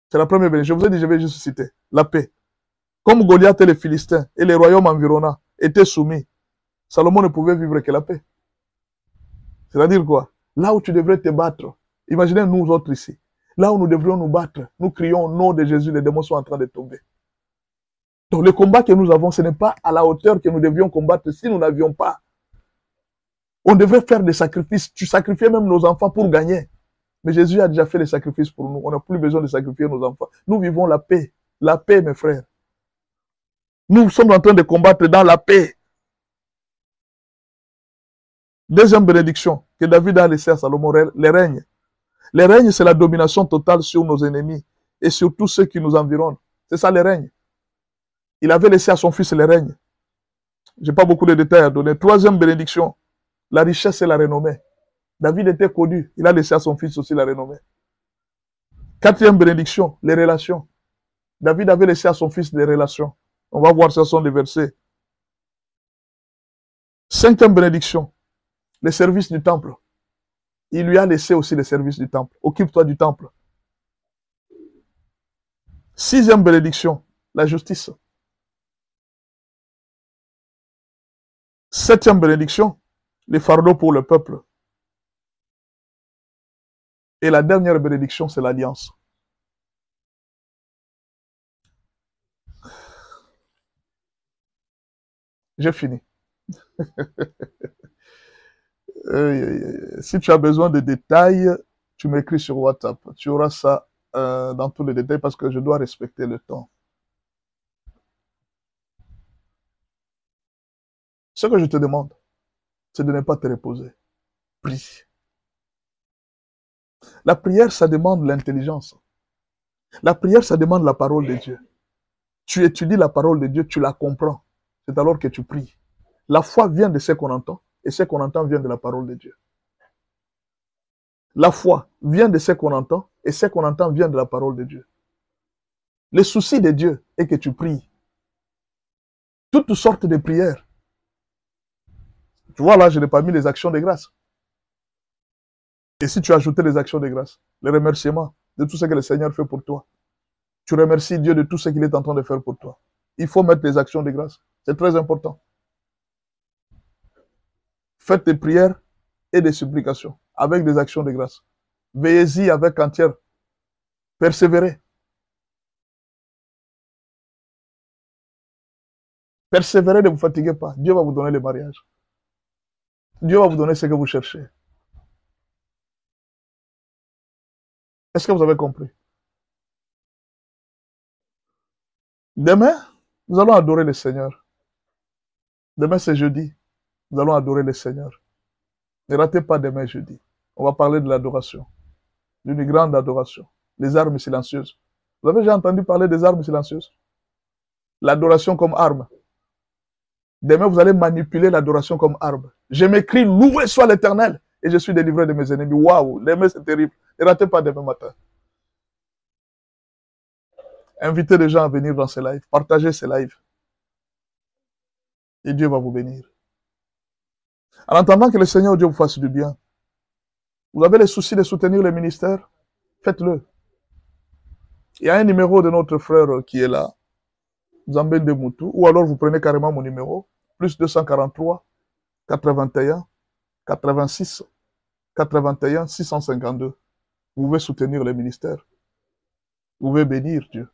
C'est la première bénédiction. Je vous ai dit, je vais juste citer. La paix. Comme Goliath et les Philistins et les royaumes environnants étaient soumis, Salomon ne pouvait vivre que la paix. C'est-à-dire quoi? Là où tu devrais te battre, imaginez nous autres ici, là où nous devrions nous battre, nous crions au nom de Jésus, les démons sont en train de tomber. Donc le combat que nous avons, ce n'est pas à la hauteur que nous devions combattre si nous n'avions pas. On devrait faire des sacrifices. Tu sacrifiais même nos enfants pour gagner. Mais Jésus a déjà fait les sacrifices pour nous. On n'a plus besoin de sacrifier nos enfants. Nous vivons la paix. La paix, mes frères. Nous sommes en train de combattre dans la paix. Deuxième bénédiction que David a laissée à Salomon, les règnes. Les règnes, c'est la domination totale sur nos ennemis et sur tous ceux qui nous environnent. C'est ça les règnes. Il avait laissé à son fils les règnes. Je n'ai pas beaucoup de détails à donner. Troisième bénédiction, la richesse et la renommée. David était connu. Il a laissé à son fils aussi la renommée. Quatrième bénédiction, les relations. David avait laissé à son fils des relations. On va voir ce sont des versets. Cinquième bénédiction, les services du temple. Il lui a laissé aussi les services du temple. Occupe-toi du temple. Sixième bénédiction, la justice. Septième bénédiction, les fardeaux pour le peuple. Et la dernière bénédiction, c'est l'alliance. J'ai fini. Si tu as besoin de détails, tu m'écris sur WhatsApp. Tu auras ça dans tous les détails parce que je dois respecter le temps. Ce que je te demande, c'est de ne pas te reposer. Prie. La prière, ça demande l'intelligence. La prière, ça demande la parole de Dieu. Tu étudies la parole de Dieu, tu la comprends. C'est alors que tu pries. La foi vient de ce qu'on entend, et ce qu'on entend vient de la parole de Dieu. La foi vient de ce qu'on entend, et ce qu'on entend vient de la parole de Dieu. Le souci de Dieu est que tu pries. Toutes sortes de prières. Tu vois là, je n'ai pas mis les actions de grâce. Et si tu as ajouté les actions de grâce, les remerciements de tout ce que le Seigneur fait pour toi, tu remercies Dieu de tout ce qu'il est en train de faire pour toi. Il faut mettre les actions de grâce. C'est très important. Faites des prières et des supplications avec des actions de grâce. Veillez-y avec entière. Persévérez. Persévérez, ne vous fatiguez pas. Dieu va vous donner le mariage. Dieu va vous donner ce que vous cherchez. Est-ce que vous avez compris? Demain, nous allons adorer le Seigneur. Demain, c'est jeudi. Nous allons adorer le Seigneur. Ne ratez pas demain jeudi. On va parler de l'adoration. D'une grande adoration. Les armes silencieuses. Vous avez déjà entendu parler des armes silencieuses? L'adoration comme arme. Demain, vous allez manipuler l'adoration comme arme. Je m'écris, loué soit l'Éternel, et je suis délivré de mes ennemis. Waouh, demain c'est terrible. Ne ratez pas demain matin. Invitez les gens à venir dans ces lives. Partagez ces lives. Et Dieu va vous bénir. En attendant que le Seigneur Dieu vous fasse du bien, vous avez les soucis de soutenir le ministère, faites-le. Il y a un numéro de notre frère qui est là, Zambé de Moutou, ou alors vous prenez carrément mon numéro, plus 243 81 86 81 652. Vous pouvez soutenir le ministère. Vous pouvez bénir Dieu.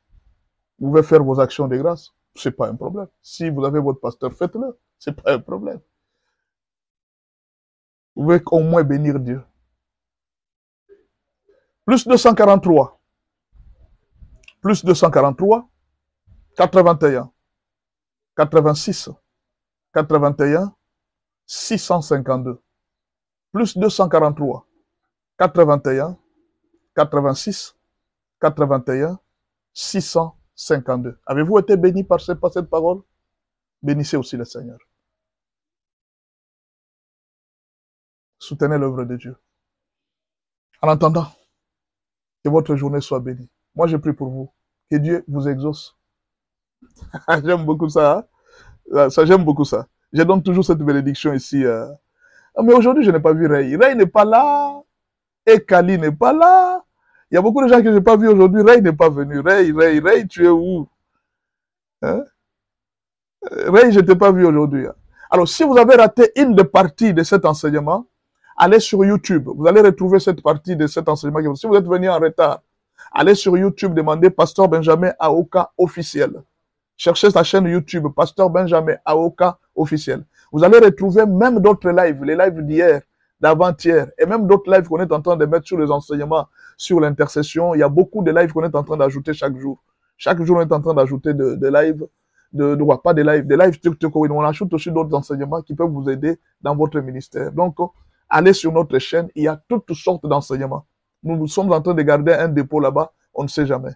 Vous pouvez faire vos actions de grâce. C'est pas un problème. Si vous avez votre pasteur, faites-le. C'est pas un problème. Vous pouvez au moins bénir Dieu. Plus 243. Plus 243. 81. 86. 81. 652. Plus 243. 81. 86. 81. 652. Avez-vous été béni par cette parole? Bénissez aussi le Seigneur. Soutenez l'œuvre de Dieu. En attendant, que votre journée soit bénie. Moi, je prie pour vous. Que Dieu vous exauce. J'aime beaucoup ça. Hein? Ça, j'aime beaucoup ça. Je donne toujours cette bénédiction ici. Mais aujourd'hui, je n'ai pas vu Ray. Ray n'est pas là. Et Kali n'est pas là. Il y a beaucoup de gens que je n'ai pas vu aujourd'hui. Ray n'est pas venu. Ray, tu es où? Hein? Ray, je ne t'ai pas vu aujourd'hui. Alors, si vous avez raté une des parties de cet enseignement, allez sur YouTube. Vous allez retrouver cette partie de cet enseignement. Si vous êtes venu en retard, allez sur YouTube, demandez Pasteur Benjamin Aoka officiel. Cherchez sa chaîne YouTube, Pasteur Benjamin Aoka officiel. Vous allez retrouver même d'autres lives, les lives d'hier, d'avant-hier, et même d'autres lives qu'on est en train de mettre sur les enseignements, sur l'intercession. Il y a beaucoup de lives qu'on est en train d'ajouter chaque jour. Chaque jour, on est en train d'ajouter des lives, pas des lives TikTok, on ajoute aussi d'autres enseignements qui peuvent vous aider dans votre ministère. Donc, allez sur notre chaîne, il y a toutes sortes d'enseignements. Nous sommes en train de garder un dépôt là-bas, on ne sait jamais.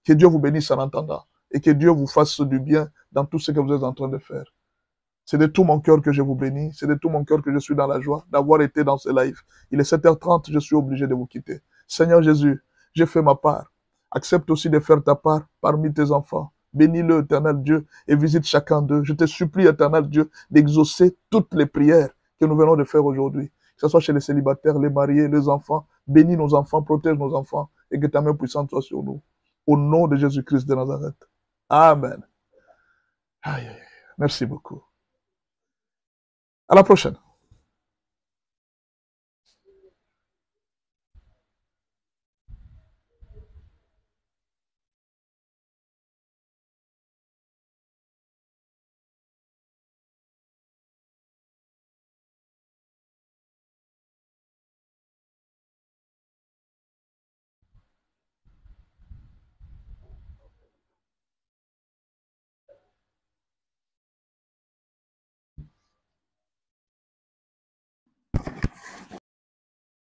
Que Dieu vous bénisse en entendant et que Dieu vous fasse du bien dans tout ce que vous êtes en train de faire. C'est de tout mon cœur que je vous bénis, c'est de tout mon cœur que je suis dans la joie d'avoir été dans ce live. Il est 7h30, je suis obligé de vous quitter. Seigneur Jésus, j'ai fait ma part. Accepte aussi de faire ta part parmi tes enfants. Bénis-le, éternel Dieu, et visite chacun d'eux. Je te supplie, éternel Dieu, d'exaucer toutes les prières que nous venons de faire aujourd'hui. Que ce soit chez les célibataires, les mariés, les enfants. Bénis nos enfants, protège nos enfants, et que ta main puissante soit sur nous. Au nom de Jésus-Christ de Nazareth. Amen. Aïe, aïe, aïe. Merci beaucoup. À la prochaine.